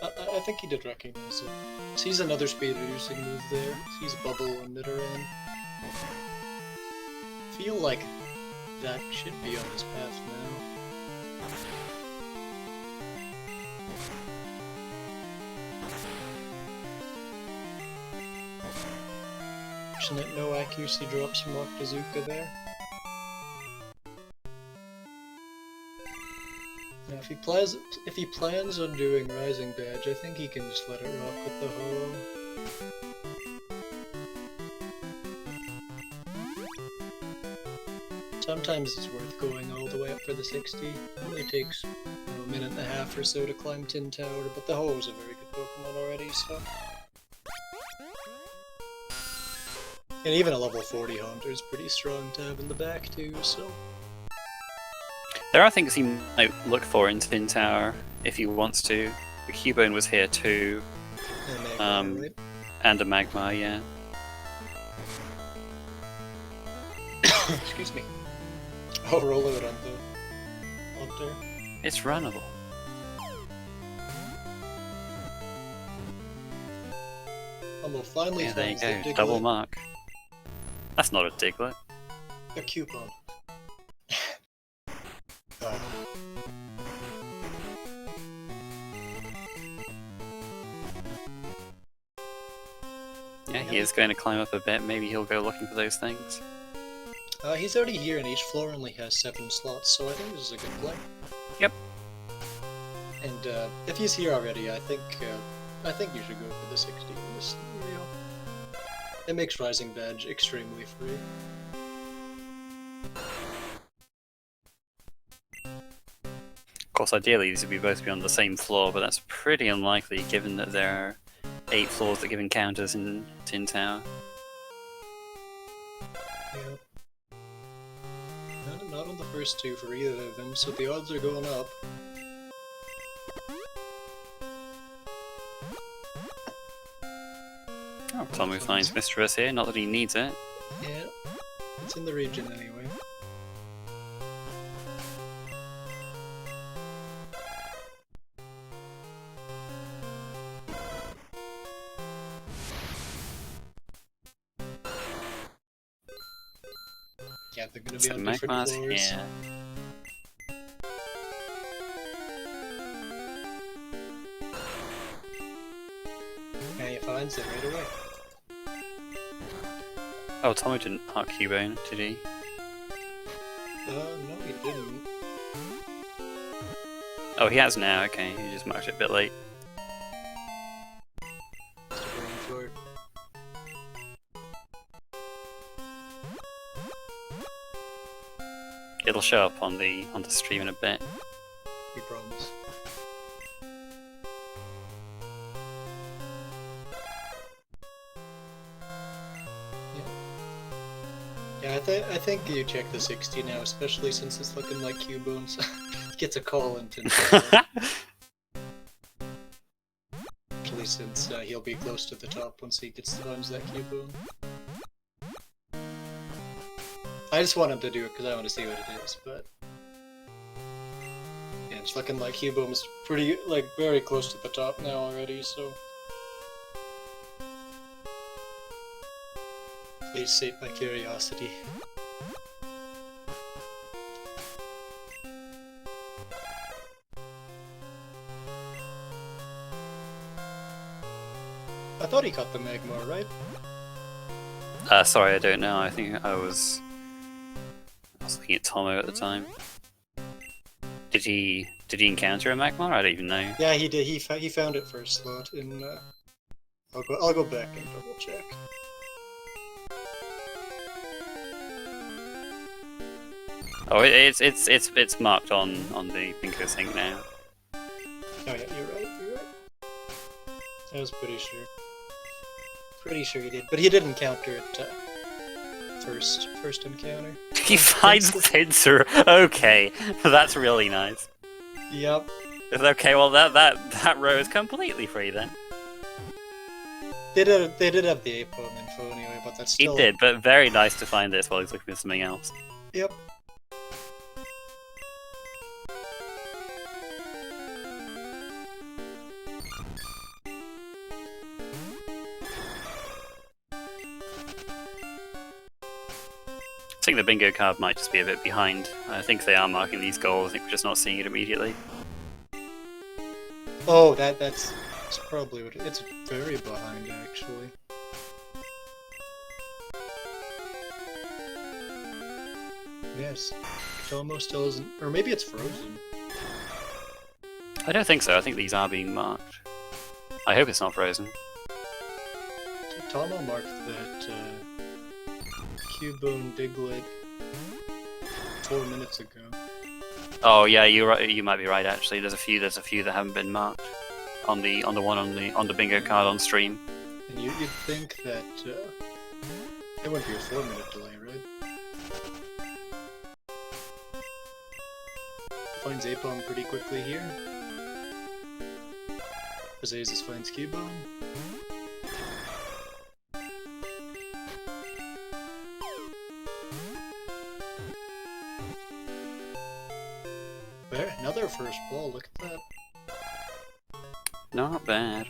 I think he did recognize it. Sees another speed reducing move there. Sees Bubble and Nidoran. Feel like that should be on his path now. Fortunate no accuracy drops from Octazooka there. Now if he plans on doing Rising Badge, I think he can just let it rock with the Ho. Sometimes it's worth going all the way up for the 60. It only takes a minute and a half or so to climb Tin Tower, but the Ho is a very good Pokemon already, so. And even a level 40 Haunter is pretty strong to have in the back too, so. There are things he might look for in Tin Tower if he wants to. The Cubone was here too. And right? And a Magmar, yeah. Excuse me. Oh, roll it on the Haunter. It's runnable. We'll finally Yeah, there you find go. the Double Diglett. mark. That's not a Diglett. A coupon. Yeah, he is going to climb up a bit. Maybe he'll go looking for those things. He's already here, and each floor only has 7 slots, so I think this is a good play. Yep. And if he's here already, I think you should go for the 60 in this scenario. It makes Rising Badge extremely free. Of course, ideally these would be both be on the same floor, but that's pretty unlikely given that there are 8 floors that give encounters in Tin Tower. Yep. Not on the first 2 for either of them, so the odds are going up. Oh, Tommo finds Mistress here, not that he needs it. Yeah, it's in the region anyway. Yeah, they're gonna be on different floors. Yeah. And he finds it right away. Oh, Tommo didn't mark Cubone, did he? No, he didn't. Oh, he has now, okay. He just marked it a bit late. Just waiting for it. It'll show up on the stream in a bit. We promise. Yeah, I think you check the 60 now, especially since it's looking like Cubone's gets a call into especially since he'll be close to the top once he finds that Cubone. I just want him to do it because I want to see what it is, but yeah, it's looking like Cubone's pretty, very close to the top now already, so please sate my curiosity. I thought he caught the Magmar, right? Sorry, I don't know. I think I was looking at Tommo at the time. Did he encounter a Magmar? I don't even know. Yeah, he did. He found it first slot in. I'll go back and double check. Oh, it's marked on the bingo sync now. Oh yeah, you're right. I was pretty sure. Pretty sure he did, but he did encounter it first encounter. He finds Pinsir. Okay, that's really nice. Yep. Okay, well that row is completely free then. They did have the Apom info anyway, but that's still. He did, but very nice to find this while he's looking for something else. Yep. I think the bingo card might just be a bit behind. I think they are marking these goals, I think we're just not seeing it immediately. Oh, that's probably what it's very behind actually. Yes, Tommo still isn't, or maybe it's frozen. I don't think so, I think these are being marked. I hope it's not frozen. Tommo marked that Cubone Diglett 4 minutes ago. Oh yeah, you're right. You might be right. Actually, there's a few that haven't been marked on the bingo card on stream. And you'd think that it wouldn't be a 4-minute delay, right? Finds Apom pretty quickly here. Azazus finds Cubone. There, another first ball, look at that. Not bad.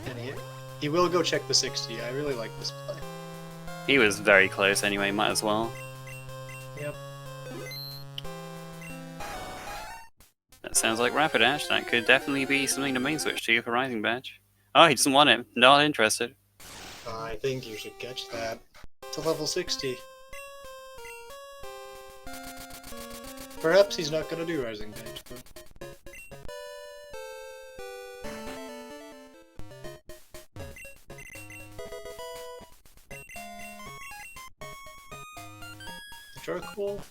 And he will go check the 60. I really like this play. He was very close anyway, might as well. Yep. That sounds like Rapidash. That could definitely be something to main switch to for Rising Badge. Oh, he doesn't want it. Not interested. I think you should catch that. To level 60. Perhaps he's not gonna do Rising Badge, though. Charcoal?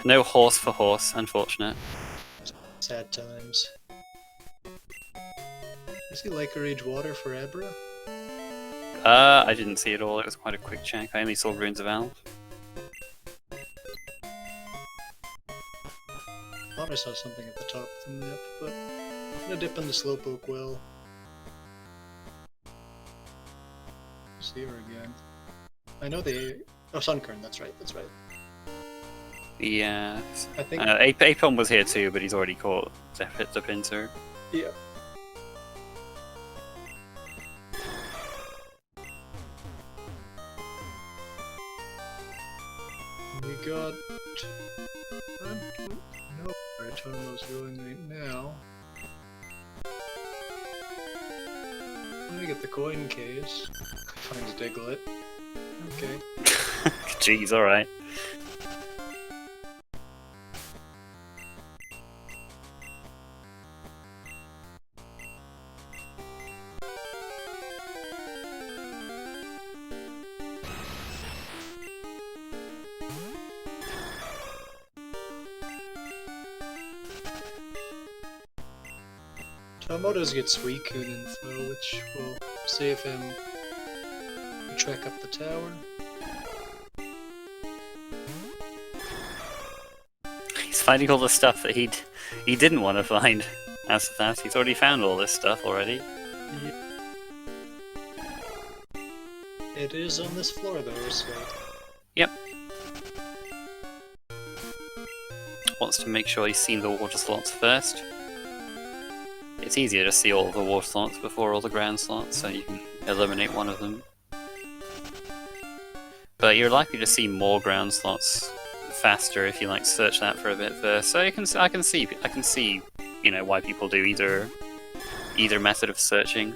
No horse for horse, unfortunate. Sad times. Is he like Rage Water for Abra? I didn't see it all. It was quite a quick check. I only saw Runes of Alv. Thought I saw something at the top of the map, but I'm gonna dip in the Slowpoke well. See her again. I know they. Oh, Sunkern. That's right. That's right. Yeah. I think. Apom was here too, but he's already caught the pincer. Yeah. We got. I don't know where Tomo's going right now. Let me get the coin case. Find Diglett. Okay. Jeez, alright. Tomo does get Suicune info, which will save him a trek up the tower. He's finding all the stuff that he didn't want to find. As of that, he's already found all this stuff already. It is on this floor though, so... Yep. Wants to make sure he's seen the water slots first. It's easier to see all the water slots before all the ground slots, so you can eliminate one of them. But you're likely to see more ground slots faster if you like search that for a bit first. So I can see, you know, why people do either method of searching.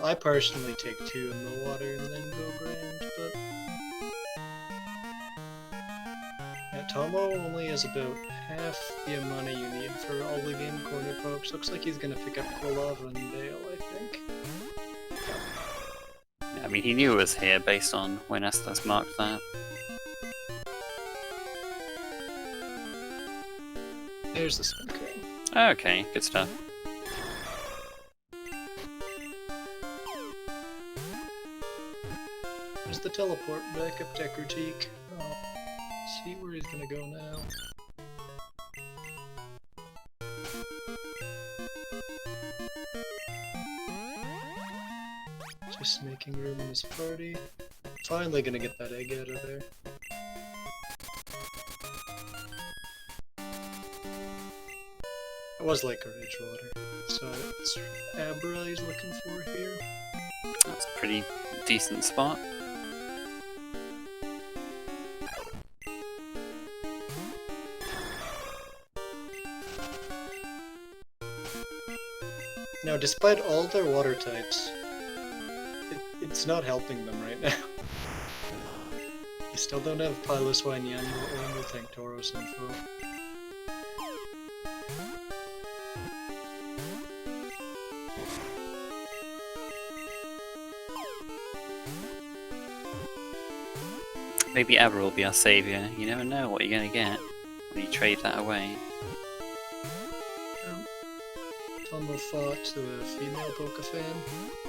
I personally take 2 in the water and then go ground, but... Yeah, Tomo only has about half the amount you need for all the game corner pokes. Looks like he's gonna pick up Quilava and Dale, I think. I mean, he knew it was here based on when Estes marked that. There's the Sun King. Okay, good stuff. There's the teleport back up to Critique. Oh, see where he's gonna go now. Just making room in this party. Finally gonna get that egg out of there. It was like a Rage Water. So it's Abra he's looking for here. That's a pretty decent spot. Now, despite all their water types, it's not helping them right now. You still don't have Piloswine Yanma or Miltank Tauros info. Maybe Abra will be our saviour. You never know what you're gonna get when you trade that away. Tomo fought the female Pokefan.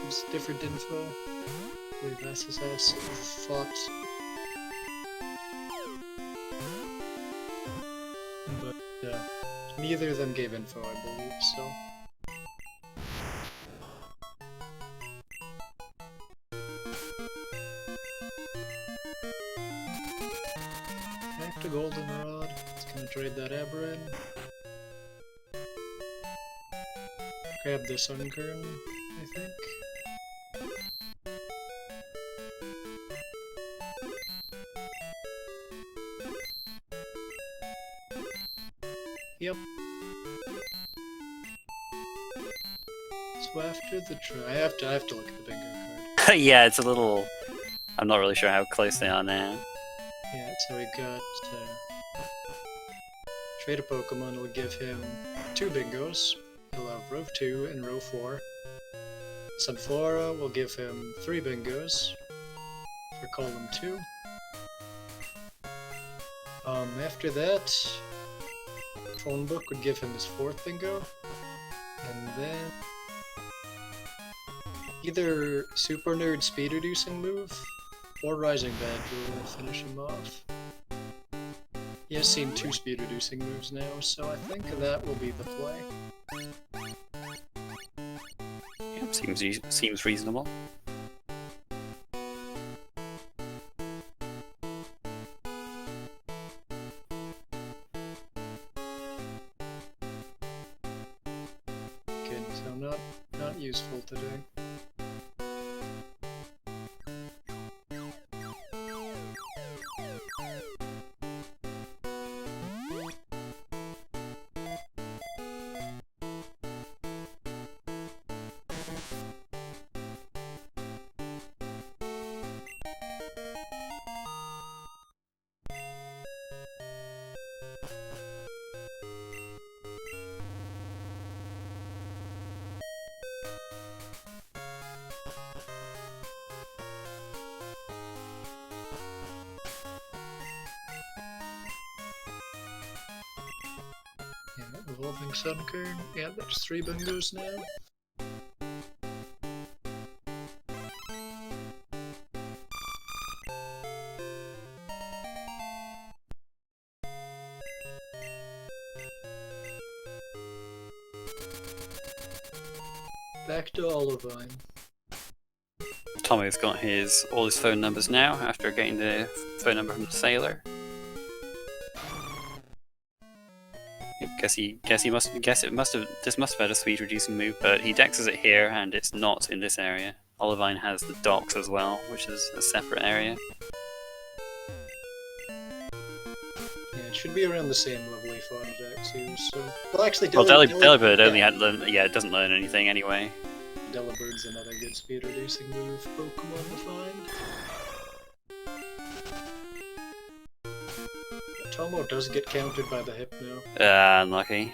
It's different info. I believe SSS fought. But neither of them gave info, I believe, so. Back to Goldenrod. It's gonna trade that Abra in. Grab the Sunkern, I think. Yep. So after the try, I have to look at the bingo card. Yeah, it's a little. I'm not really sure how close they are now. Yeah, so we got trade a Pokemon will give him 2 bingos. He'll have row 2 and row 4. Sunflora will give him 3 bingos for column 2. After that, Phone Book would give him his 4th bingo, and then either Super Nerd speed reducing move or Rising Badger will finish him off. He has seen 2 speed reducing moves now, so I think that will be the play. Yep, seems reasonable. Good, so not useful today. Evolving Sunkern. Yeah, there's 3 bingos now. Back to Olivine. Tommy's got all his phone numbers now after getting the phone number from the sailor. This must have had a speed reducing move, but he dexes it here and it's not in this area. Olivine has the docks as well, which is a separate area. Yeah, it should be around the same level he fought at too, so... Well, actually, Delibird only it doesn't learn anything anyway. Delibird's another good speed reducing move Pokemon to find. Tomo does get countered by the Hypno. Unlucky.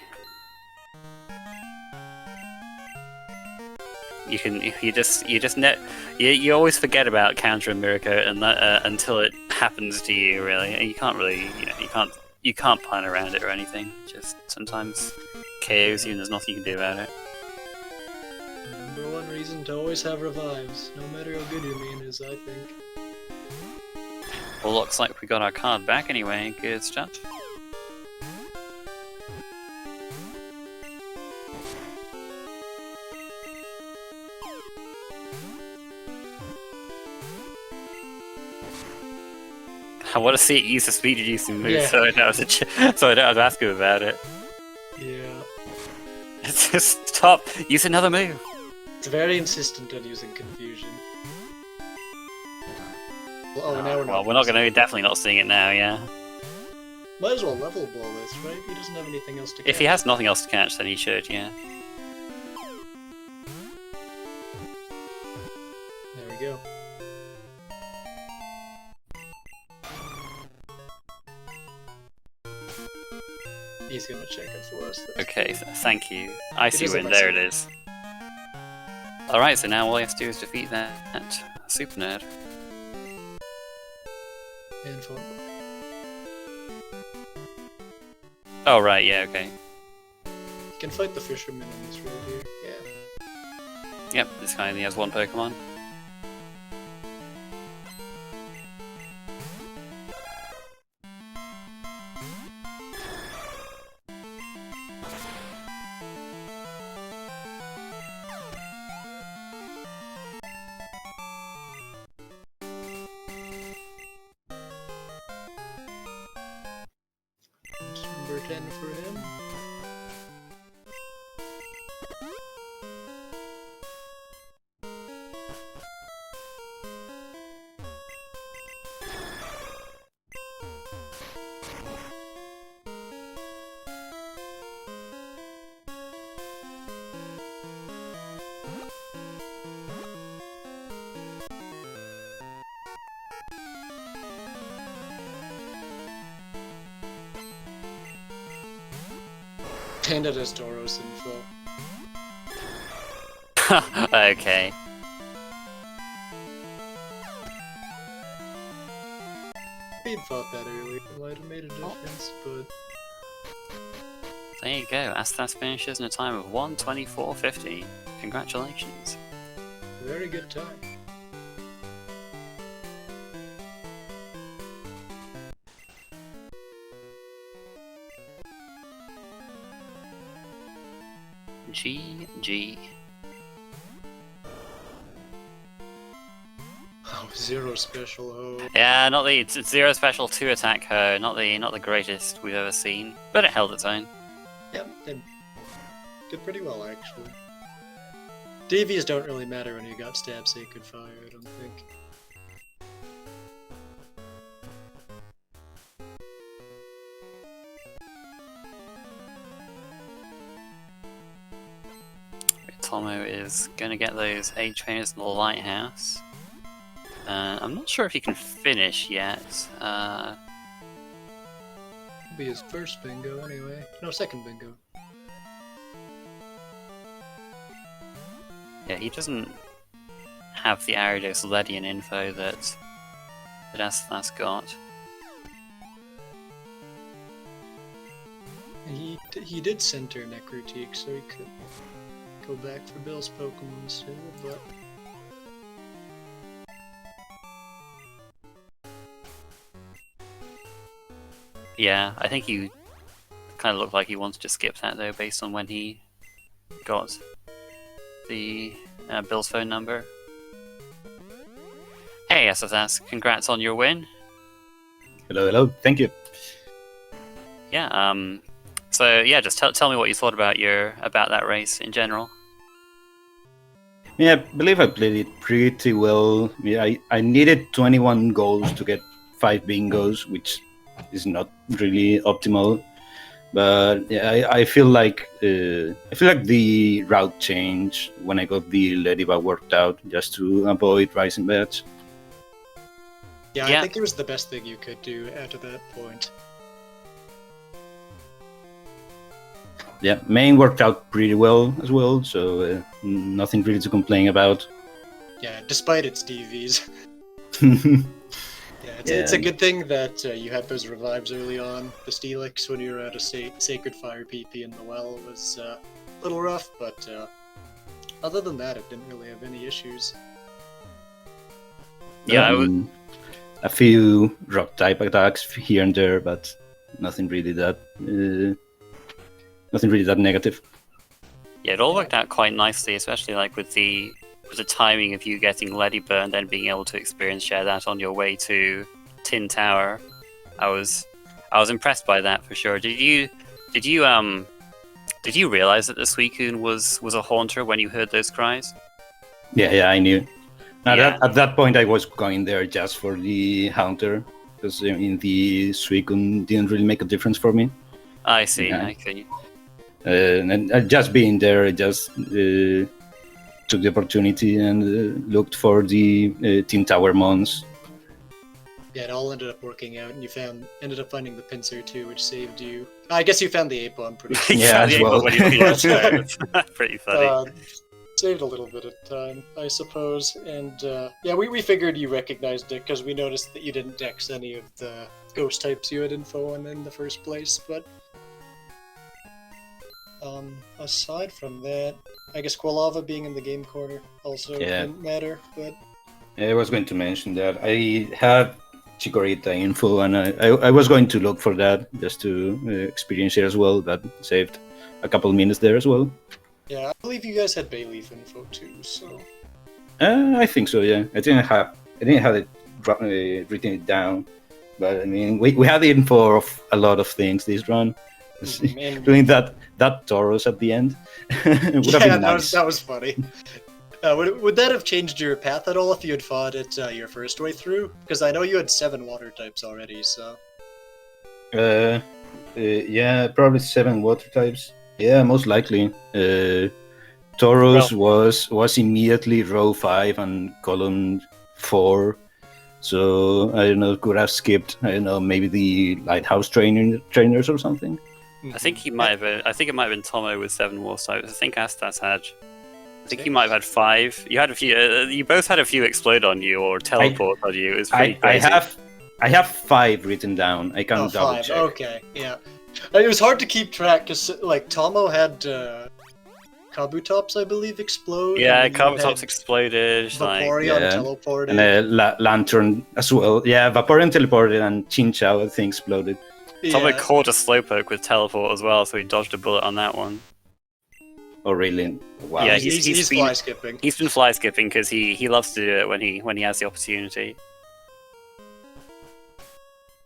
You always forget about counter and Miracle until it happens to you, really. And you can't really, you can't plan around it or anything. Just sometimes KOs you and there's nothing you can do about it. Number one reason to always have revives, no matter how good your main is, I think. Well, looks like we got our card back anyway. Good stuff. I want to see it use a speed reducing move, so I don't have to ask him about it. Yeah. It's just stop. Use another move. It's very insistent on using confusion. Well, now we're not. Well, we're definitely not seeing it now. Yeah. Might as well level ball this, right? He doesn't have anything else to catch. If he has nothing else to catch, then he should. Yeah. There we go. He's gonna check it for us. Okay, thank you. Icy Wind, there it is. Alright, so now all he has to do is defeat that Super Nerd. And Phone Book. Oh, right, yeah, okay. You can fight the Fisherman on this road here, yeah. Yep, this guy only has 1 Pokemon. Number 10 for him. And it has Tauros info. Okay. If he'd fought that early, it might have made a difference, but... There you go. Astas finishes in a time of 1:24.50. Congratulations. Very good time. GG. Oh, 0 special ho. Yeah, not the it's 0 special 2 attack ho. Not the greatest we've ever seen, but it held its own. Yep, did pretty well actually. DVs don't really matter when you got Stab Sacred Fire, I don't think. Tommo is gonna get those Age Trainers in the Lighthouse. I'm not sure if he can finish yet. It'll be his first bingo anyway. No, second bingo. Yeah, he doesn't have the Aridos Ledian info that Astas got. He did center Necrotique, so he could go back for Bill's Pokemon still, but... Yeah, I think he kind of looked like he wanted to skip that though, based on when he got the Bill's phone number. Hey, SSS, congrats on your win. Hello, hello. Thank you. Yeah. So yeah, just tell me what you thought about that race in general. Yeah, I believe I played it pretty well. Yeah, I needed 21 goals to get 5 bingos, which is not really optimal. But yeah, I feel like the route change when I got the Lediva worked out just to avoid rising beds. Yeah, I think it was the best thing you could do after that point. Yeah, main worked out pretty well as well, so nothing really to complain about. Yeah, despite its DVs. Yeah, it's a good thing that you had those revives early on. The Steelix, when you were at a Sacred Fire PP in the well, was a little rough, but other than that, it didn't really have any issues. Yeah, a few rock type attacks here and there, but nothing really that negative. Yeah, it all worked out quite nicely, especially like with the timing of you getting Leddyburn and then being able to experience share that on your way to Tin Tower. I was impressed by that for sure. Did you realize that the Suicune was a haunter when you heard those cries? Yeah, I knew. At that point, I was going there just for the haunter, because in the Suicune didn't really make a difference for me. I see. Yeah. I see. And just being there, I just took the opportunity and looked for the Tin Tower Mons. Yeah, it all ended up working out, and you ended up finding the pincer too, which saved you. I guess you found the 8-bomb pretty quick. Yeah, as well. Pretty funny. Saved a little bit of time, I suppose. And yeah, we figured you recognized it because we noticed that you didn't dex any of the ghost types you had info on in the first place. But aside from that, I guess Quilava being in the game corner also didn't matter. But I was going to mention that I had Chikorita info, and I was going to look for that just to experience it as well. That saved a couple minutes there as well. Yeah, I believe you guys had Bayleaf info too, so... I think so, yeah. I didn't have it written it down, but I mean, we had the info of a lot of things this run. Doing that Tauros at the end would have been nice. that was funny. Would that have changed your path at all if you had fought it your first way through? Because I know you had 7 water types already, so... Yeah, probably 7 water types. Yeah, most likely. Tauros was immediately row 5 and column 4. So I don't know, could have skipped, I don't know, maybe the lighthouse trainers or something. I think he might have. I think it might have been Tommo with 7 war types. I think Astas had. I think you might have had 5. You had a few. You both had a few explode on you or teleport on you. It was pretty crazy. I have 5 written down. I can double 5. check. Okay, yeah. It was hard to keep track because like Tommo had Kabutops, I believe, explode. Yeah, Kabutops exploded. Vaporeon teleported. And a Lantern as well. Yeah, Vaporeon teleported and Chinchou, I think, exploded. Tommo caught a Slowpoke with teleport as well, so he dodged a bullet on that one. Oh really? Wow. Yeah, he's fly skipping. He's been fly skipping because he loves to do it when he has the opportunity.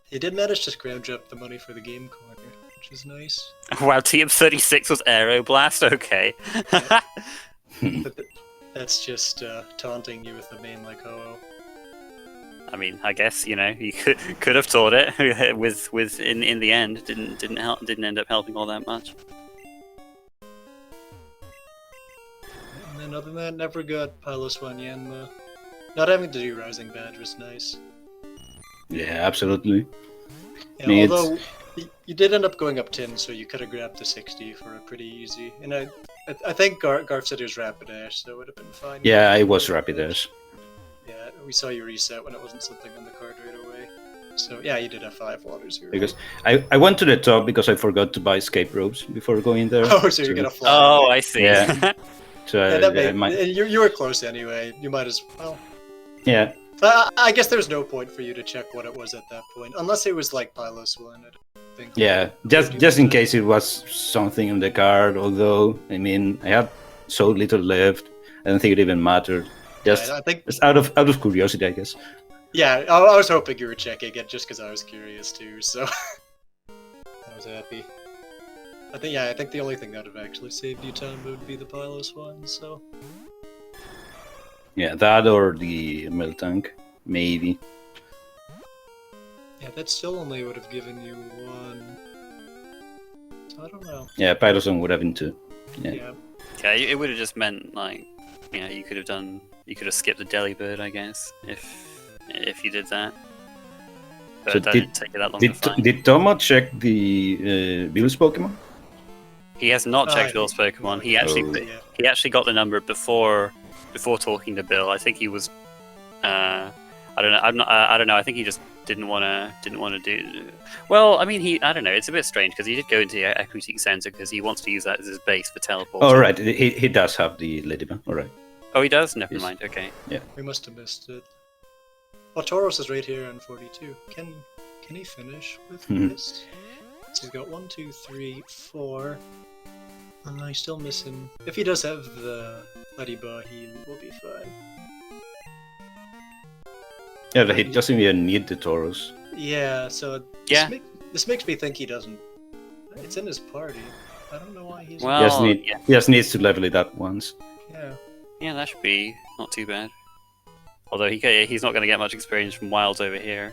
He did manage to scrounge up the money for the game corner, which is nice. Wow, TM36 was Aeroblast? Okay. But that's just taunting you with the main like ho-oh. I mean, I guess, you know, you could have taught it with in the end didn't end up helping all that much. And then other than that, never got Pylos Wanyanma. Not having to do Rising Badge was nice. Yeah, absolutely. Yeah, although you did end up going up 10, so you could have grabbed the 60 for a pretty easy. And I think Garf said it was Rapidash, so it would have been fine. Yeah, I was Rapidash. Yeah, we saw you reset when it wasn't something on the card right away. So yeah, you did have 5 waters here. Because I went to the top because I forgot to buy escape ropes before going there. Oh, so you're gonna fly. Oh, I see. Yeah. So you were close anyway. You might as well. Yeah. I guess there's no point for you to check what it was at that point, unless it was like Pylos 1. I don't think. Yeah, just in case it was something on the card. Although I mean, I had so little left. I don't think it even mattered. Just, I think just out of curiosity, I guess. Yeah, I was hoping you were checking it just because I was curious too. So I was happy. I think the only thing that would have actually saved you time would be the Pylos 1. So. Yeah, that or the Miltank, maybe. Yeah, that still only would have given you 1. So I don't know. Yeah, Pyloson would have been 2. Yeah. Yeah, it would have just meant like, you know, you could have skipped the Delibird, I guess, if you did that. But So that didn't take you that long to find. Did Tommo check the Bill's Pokemon? He has not checked Bill's Pokemon. He actually got the number before talking to Bill. I think he was, I don't know. I don't know. I think he just didn't want to do. Well, I mean, I don't know. It's a bit strange because he did go into the Aquatic Center because he wants to use that as his base for teleport. Oh right, he does have the Ladybug. All right. Oh, he does. Never mind. Okay. Yeah. We must have missed it. Well, Tauros is right here on 42. Can he finish with this? So he's got 1, 2, 3, 4. He's still missing. If he does have the Ladybug, he will be fine. Yeah, but he doesn't even need the Tauros. Yeah, so this makes me think he doesn't. It's in his party. I don't know why he's. Well, he just needs to level it up once. Yeah. Yeah, that should be not too bad. Although he's not going to get much experience from Wilds over here.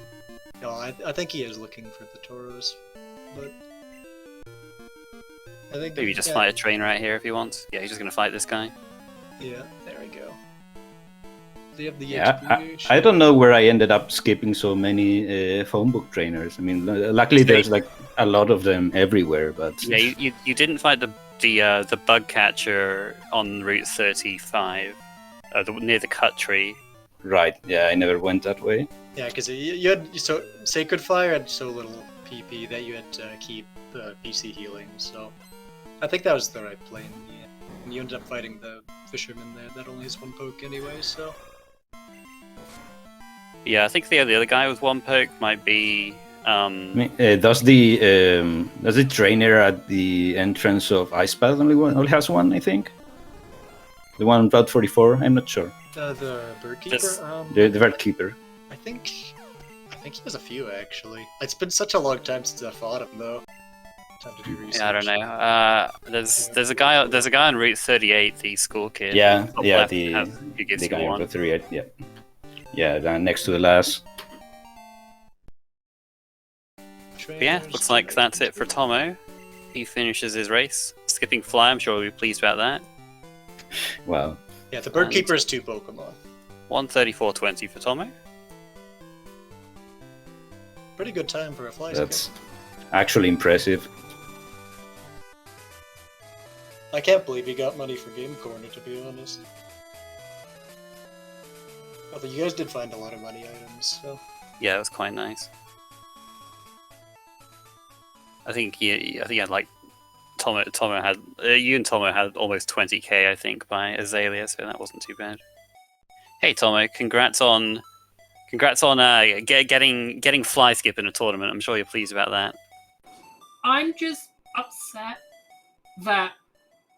No, I think he is looking for the Tauros, but I think Maybe just fight a trainer out here if he wants. Yeah, he's just going to fight this guy. Yeah, there we go. They have the Yeah, I don't know where I ended up skipping so many phone book trainers. I mean, luckily there's like a lot of them everywhere, but yeah, you didn't fight the bug catcher on Route 35, near the cut tree. Right. Yeah, I never went that way. Yeah, because you had Sacred Fire had so little PP that you had to keep the PC healing. So I think that was the right play. Yeah. And you ended up fighting the fisherman there that only has 1 poke anyway. So. Yeah, I think the other guy with 1 poke might be. Does the trainer at the entrance of Ice Path only has 1? I think. The one on Route 44. I'm not sure. The bird keeper. The bird keeper. I think he has a few actually. It's been such a long time since I fought him though. Time to do research. Yeah, I don't know. There's a guy on Route 38, the school kid. Yeah, Top yeah, left the who gives you guy on 1. Route 38. Yeah, yeah, next to the last. But yeah, looks like that's it for Tommo. He finishes his race, skipping fly. I'm sure he'll be pleased about that. Wow. Yeah, the bird keeper is 2 Pokemon. 134.20 for Tommo. pretty good time for a fly That's skip. actually impressive. I can't believe he got money for Game Corner, to be honest. Although you guys did find a lot of money items, so... Yeah, it was quite nice. I think he had like Tomo had you and Tomo had almost 20k, I think, by Azalea, so that wasn't too bad. Hey Tomo, congrats on getting fly skip in a tournament. I'm sure you're pleased about that. I'm just upset that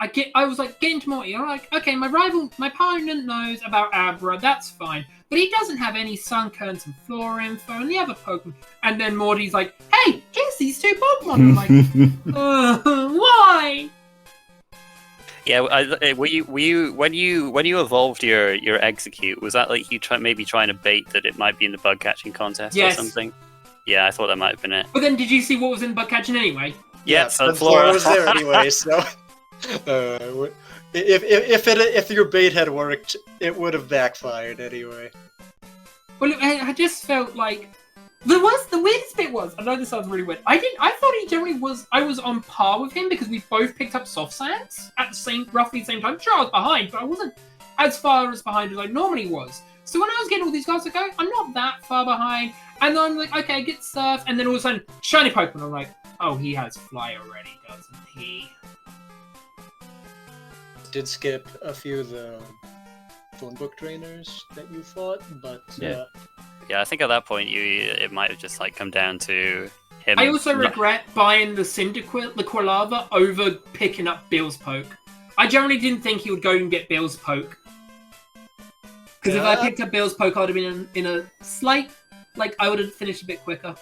I was like getting to Morty. I'm like, okay, my opponent knows about Abra, that's fine, but he doesn't have any Sunkern and Flora info and the other Pokemon. And then Morty's like, hey, here's these two Pokemon. I'm like, why? Yeah, were you when you evolved your Execute? Was that like you maybe trying to bait that it might be in the bug catching contest or something? Yeah, I thought that might have been it. But then, did you see what was in bug catching anyway? Yeah, so Flora was there anyway. So if your bait had worked, it would have backfired anyway. Well, I just felt like the weirdest bit was, I know this sounds really weird. I thought he generally was. I was on par with him because we both picked up soft sands at the roughly the same time. Sure, I was behind, but I wasn't as far as behind as I normally was. So when I was getting all these cards, I go, I'm not that far behind. And then I'm like, okay, get Surf, and then all of a sudden, shiny Pokemon. I'm like, oh, he has Fly already, doesn't he? Did skip a few of the phone book trainers that you fought, but Yeah. Yeah, I think at that point it might have just like come down to him. I also regret buying the Cyndaquil, the Quilava, over picking up Bill's Poke. I generally didn't think he would go and get Bill's Poke. Because if I picked up Bill's Poke, I would have been in a slight, like, I would have finished a bit quicker.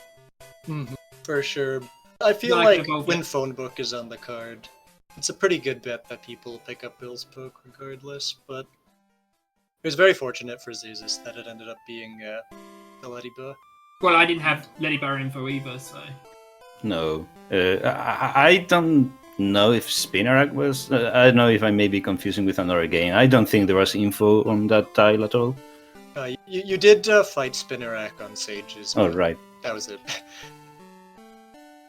For sure. I feel like when phone book is on the card, it's a pretty good bet that people pick up Bill's Poke regardless, but it was very fortunate for Zazas that it ended up being the Ladybug. Well, I didn't have Ladybug info either, so... No. I don't know if Spinarak was... I don't know if I may be confusing with another game. I don't think there was info on that tile at all. You did fight Spinarak on Sages. Oh, right. That was it.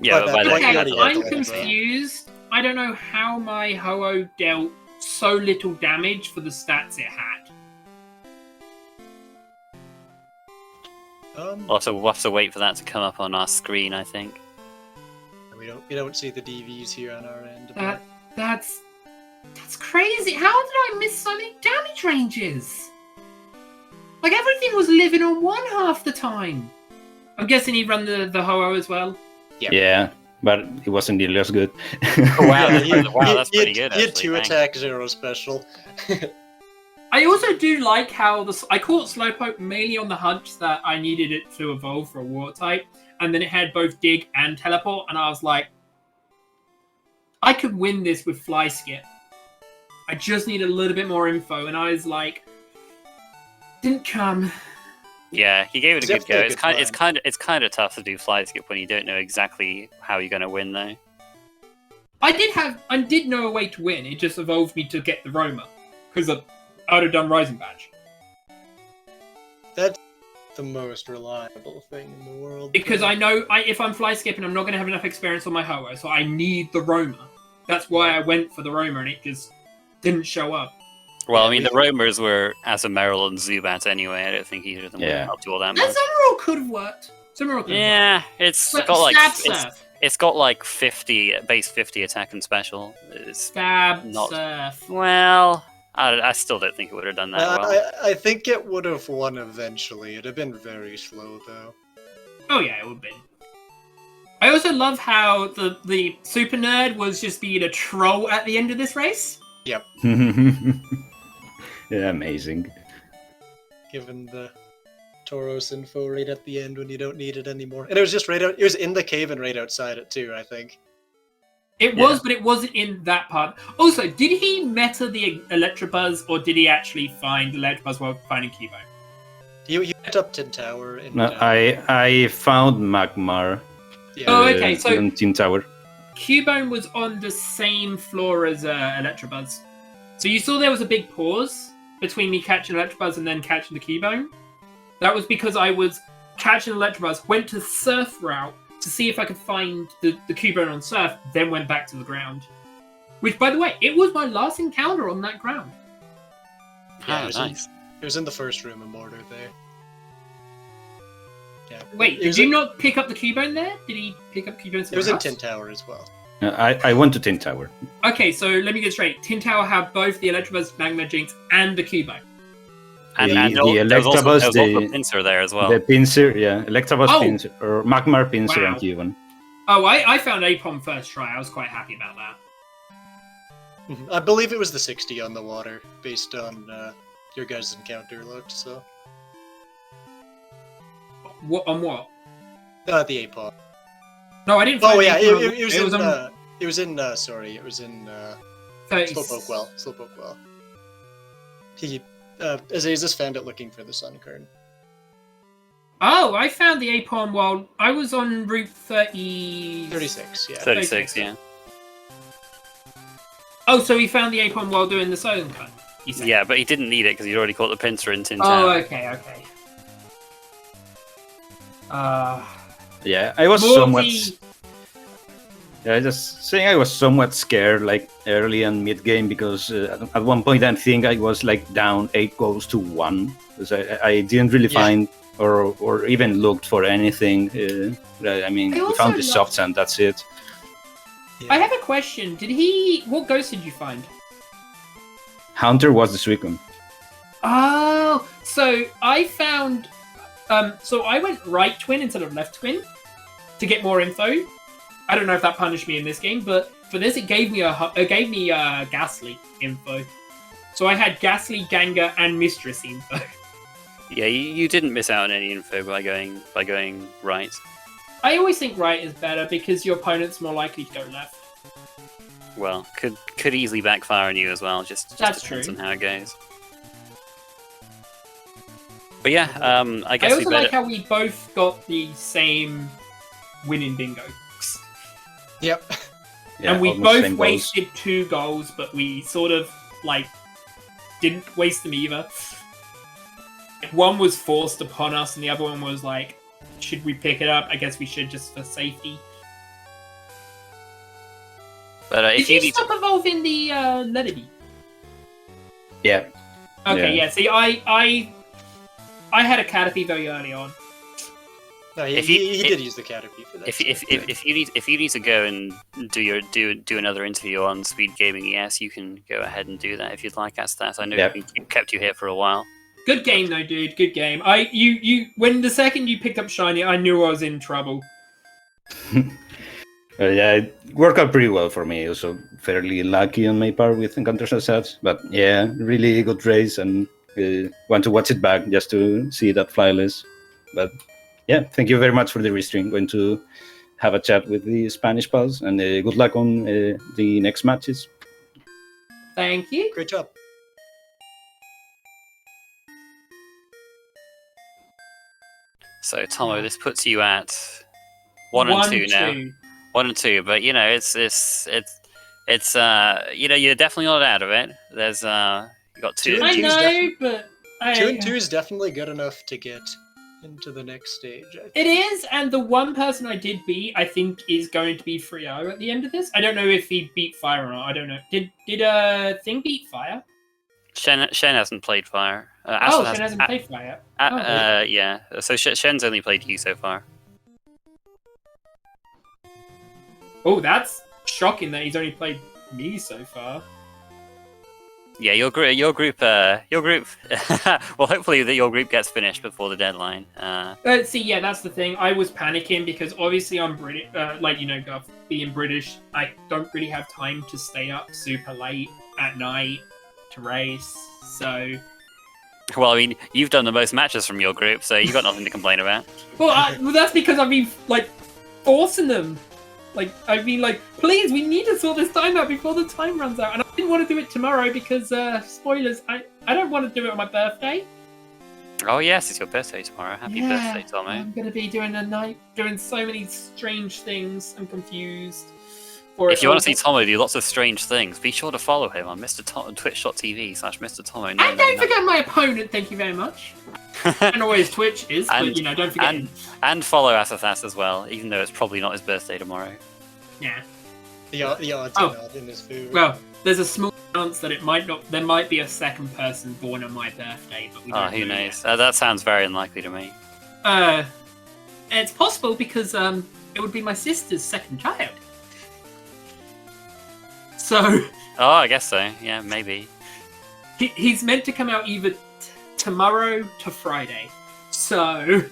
Yeah, but okay, I'm confused. I don't know how my Ho-Oh dealt so little damage for the stats it had. Also, we'll have to wait for that to come up on our screen, I think. We don't see the DVs here on our end. That's crazy. How did I miss so many damage ranges? Like, everything was living on one half the time. I'm guessing he ran the Ho-Oh as well. Yeah, but it wasn't nearly as good. Wow, that's pretty good. He had 2 attack, 0 special. I also do like how I caught Slowpoke mainly on the hunch that I needed it to evolve for a water type, and then it had both Dig and Teleport, and I was like, I could win this with Fly Skip. I just need a little bit more info, and I was like, didn't come. Yeah, he gave it a good go. It's kind of tough to do Fly Skip when you don't know exactly how you're going to win, though. I did know a way to win. It just evolved me to get the Roma, because I would have done Rising Badge. That's the most reliable thing in the world. Because I know if I'm Fly Skipping, I'm not going to have enough experience on my Ho-Oh, so I need the Roma. That's why I went for the Roma, and it just didn't show up. Well, I mean, the Romers were Azumarill and Zubat anyway. I don't think either of them would up to all that much. Azumarill could have worked. It's got like 50 base 50 attack and special. It's Surf. Well, I still don't think it would have done that well. I think it would have won eventually. It'd have been very slow though. Oh yeah, it would have been. I also love how the super nerd was just being a troll at the end of this race. Yep. Yeah, amazing. Given the Tauros info right at the end when you don't need it anymore. And it was just right out, it was in the cave and right outside it too, I think. It was, but it wasn't in that part. Also, did he meta the Electabuzz, or did he actually find the Electabuzz while finding Cubone? You went up Tin Tower. And, no, I found Magmar. Yeah. Oh, okay, so in Tin Tower. Cubone was on the same floor as Electabuzz. So you saw there was a big pause between me catching Electabuzz and then catching the Cubone. That was because I was catch an Electabuzz, went to Surf route to see if I could find the Cubone on Surf, then went back to the ground. Which, by the way, it was my last encounter on that ground. Yeah, nice. It was in the first room of Mortar there. Yeah. Wait, did you not pick up the Cubone there? Did he pick up Cubone somewhere It was in else? Tin Tower as well. I went to Tin Tower. Okay, so let me get straight. Tin Tower have both the Electabuzz, Magma Jinx, and the Cubone. And The there was also Electabuzz, a pincer there as well. The Pinsir, yeah, Electabuzz, Oh! Pinsir, or Magmar, Pinsir, Wow. and Cubone. Oh, I found Apom first try. I was quite happy about that. I believe it was the 60 on the water, based on your guys' encounter looked, so... What on what? The APOP. No, I didn't Oh find yeah, Apom. it was in, on it was in 30. Slowpoke Well. He, Azazel found it looking for the Sun card. Oh, I found the Apom while I was on Route 30... 36, yeah. 36, yeah. Oh, so he found the Apom while doing the Silent Cut, you said? Yeah, but he didn't need it because he'd already caught the pincer in Tin Oh, Tower. okay. Yeah, I was somewhat. Yeah, just saying I was somewhat scared, like early and mid game, because at one point I think I was like down 8 goals to 1, because I didn't really find or even looked for anything. I mean, I we also found the love- soft sand. That's it. I have a question. What ghost did you find? Hunter was the Suicune. Oh, so I found... so I went right twin instead of left twin to get more info. I don't know if that punished me in this game, but for this it gave me Ghastly info. So I had Ghastly, Ganga, and Mistress info. Yeah, you didn't miss out on any info by going right. I always think right is better because your opponent's more likely to go left. Well, could easily backfire on you as well. Just That's depends true. on how it goes. But yeah, I guess I also we better. like how we both got the same winning bingo. Yep. Yeah, And we almost both same goals. wasted 2 goals, but we sort of, didn't waste them either. One was forced upon us, and the other one was like, should we pick it up? I guess we should just for safety. But Did if you you need stop evolving the Letterby? Yeah. Okay, Yeah. yeah. See, I had a Caterpie very early on. No, If he did use the Caterpie for that. if you need to go and do another interview on SpeedGaming, yes, you can go ahead and do that if you'd like. As I know Yep. we kept you here for a while. Good game though, dude. Good game. When the second you picked up Shiny, I knew I was in trouble. Yeah, it worked out pretty well for me. Also, fairly lucky on my part with encounters and such. But yeah, really good race, and want to watch it back just to see that flyless. But yeah, thank you very much for the restream. Going to have a chat with the Spanish pals, and good luck on the next matches. Thank you. Great job. So Tomo, this puts you at 1 and 2 now. 1 and 2, but you know it's you know you're definitely not out of it. There's you got 2. I Two's know, but 2 and 2 is definitely good enough to get into the next stage. I think. it is, and the one person I did beat, I think, is going to be Frio at the end of this. I don't know if he beat Fire or not. I don't know. Did Thing beat Fire? Shen hasn't played Fire. Shen hasn't played Fire. Yeah. So Shen's only played you so far. Oh, that's shocking that he's only played me so far. Yeah, your group. Well, hopefully your group gets finished before the deadline. See, yeah, that's the thing. I was panicking because obviously I'm British. Guff, being British, I don't really have time to stay up super late at night to race. So, Well, I mean, you've done the most matches from your group, so you got nothing to complain about. well, that's because I've been forcing them. I've been please, we need to sort this time out before the time runs out. And I didn't want to do it tomorrow because, spoilers, I don't want to do it on my birthday. Oh yes, it's your birthday tomorrow. Happy birthday, Tomo. I'm going to be doing so many strange things. I'm confused. Or If you want to see Tommo do lots of strange things, be sure to follow him on twitch.tv/MrTommo999. And don't forget my opponent, thank you very much. I know where his Twitch is, but don't forget him. And follow asazas as well, even though it's probably not his birthday tomorrow. Yeah. The odds are not in his favor. Well, there's a small chance that there might be a second person born on my birthday, but we don't who know knows? That sounds very unlikely to me. It's possible because it would be my sister's second child. So. Oh, I guess so. Yeah, maybe. He's meant to come out either tomorrow to Friday. So.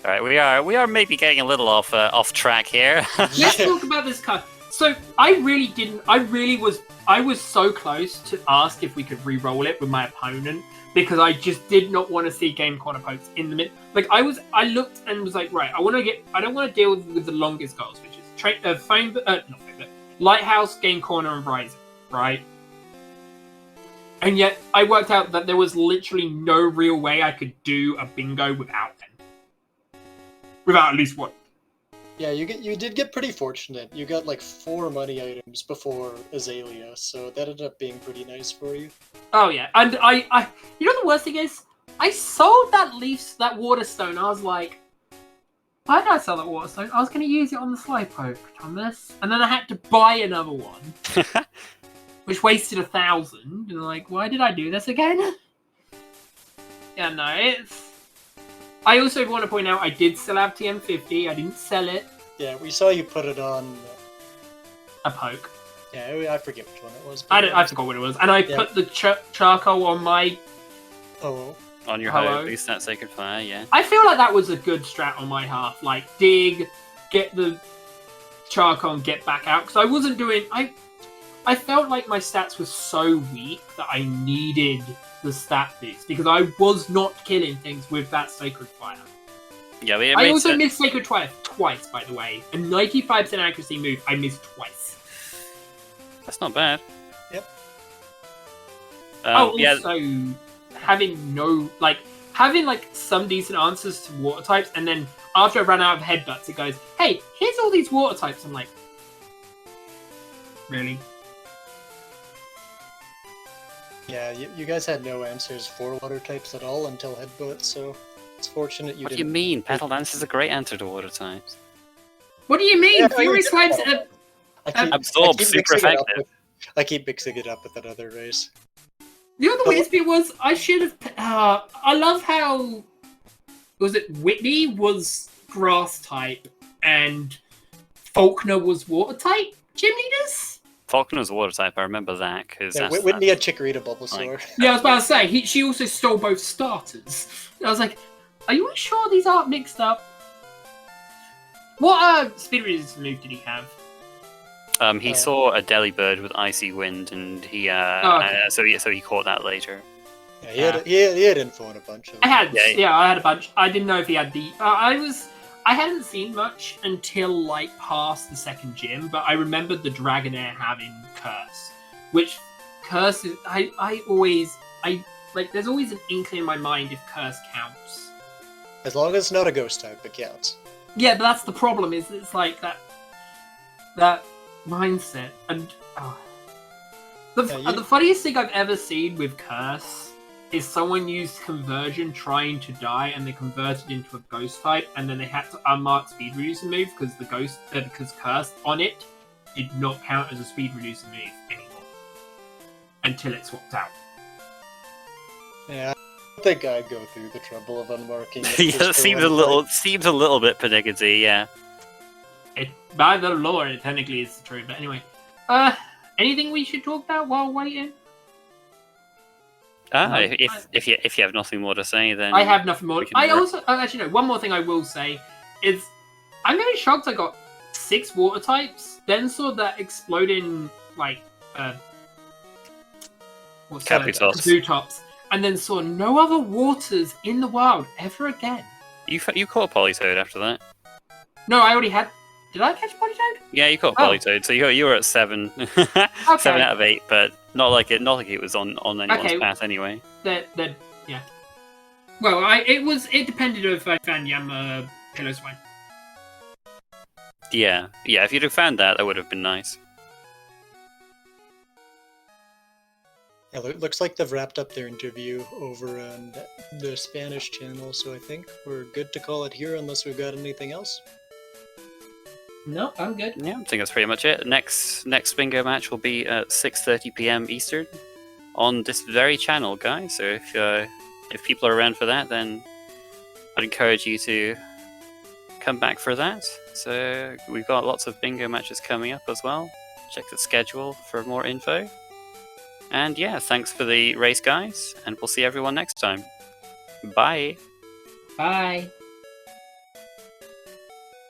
All right, we are maybe getting a little off track here. Let's talk about this card. So I was so close to ask if we could re-roll it with my opponent because I just did not want to see game corner pokes in the mid. Like I looked and was like, right, I don't want to deal with the longest goals, which is Lighthouse, Game Corner, and Rising, right? And yet I worked out that there was literally no real way I could do a bingo without them. Without at least one. Yeah, you did get pretty fortunate. You got like 4 money items before Azalea, so that ended up being pretty nice for you. Oh yeah, and I you know the worst thing is, I sold that water stone. I was like, why did I sell that water stone? I was going to use it on the Slowpoke, Thomas, and then I had to buy another one, which wasted 1,000. And like, why did I do this again? Yeah, no, it's. I also want to point out I did still have TM50. I didn't sell it. Yeah, we saw you put it on a poke. Yeah, I forget which one it was. I forgot what it was, and I put the charcoal on my. Oh. On your hoe, boost that Sacred Fire, yeah. I feel like that was a good strat on my half. Like, dig, get the charcoal and get back out. Because I wasn't doing... I felt like my stats were so weak that I needed the stat boost. Because I was not killing things with that Sacred Fire. Yeah, I also missed Sacred Fire twice, by the way. A 95% accuracy move, I missed twice. That's not bad. Yep. Also... having some decent answers to water types, and then after I ran out of headbutts, it goes, hey, here's all these water types. I'm like, really? Yeah, you guys had no answers for water types at all until headbutt, so it's fortunate you didn't. What do you mean? Petal Dance is a great answer to water types. What do you mean? Yeah, Fury Swipes absorb, super effective. I keep mixing it up with that other race. The other weird bit was I should have. I love how Whitney was grass type and Faulkner was water type. Gym leaders. Faulkner's water type. I remember that because Whitney had Chikorita Bulbasaur. Yeah, I was about to say she also stole both starters. I was like, are you sure these aren't mixed up? What speed resistance move did he have? He saw a Delibird with Icy Wind, and he so he caught that later. Yeah, he had info on a bunch of them. I had a bunch. I didn't know if he had the. I hadn't seen much until like past the second gym, but I remembered the Dragonair having Curse, which Curse is. There's always an inkling in my mind if Curse counts. As long as it's not a Ghost type, it counts. Yeah, but that's the problem. Is it's like that mindset, and the funniest thing I've ever seen with Curse is someone used Conversion trying to die, and they converted into a Ghost type, and then they had to unmark Speed Reducer move because because Curse on it did not count as a Speed Reducer move anymore until it swapped out. Yeah, I think I'd go through the trouble of unmarking. Yeah, it seems a little bit pernickety, yeah. By the lore, it technically is true, but anyway. Anything we should talk about while waiting? If you have nothing more to say, then I have nothing more. I also actually no. One more thing I will say is I'm very shocked. I got 6 water types, then saw that exploding Kabutops, and then saw no other waters in the wild ever again. You caught Politoed after that. No, I already had. Did I catch Politoed? Yeah, you caught Politoed, so you were at 7, 7 out of 8, but not like it was on anyone's path anyway. Then yeah. Well, it depended if I found Yama Pillow Swine. Yeah, if you'd have found that, that would have been nice. Yeah, looks like they've wrapped up their interview over on the Spanish channel, so I think we're good to call it here unless we've got anything else. No, I'm good. Yeah, I think that's pretty much it. Next bingo match will be at 6:30 p.m. Eastern on this very channel, guys. So if people are around for that, then I'd encourage you to come back for that. So we've got lots of bingo matches coming up as well. Check the schedule for more info. And yeah, thanks for the race, guys, and we'll see everyone next time. Bye! Bye.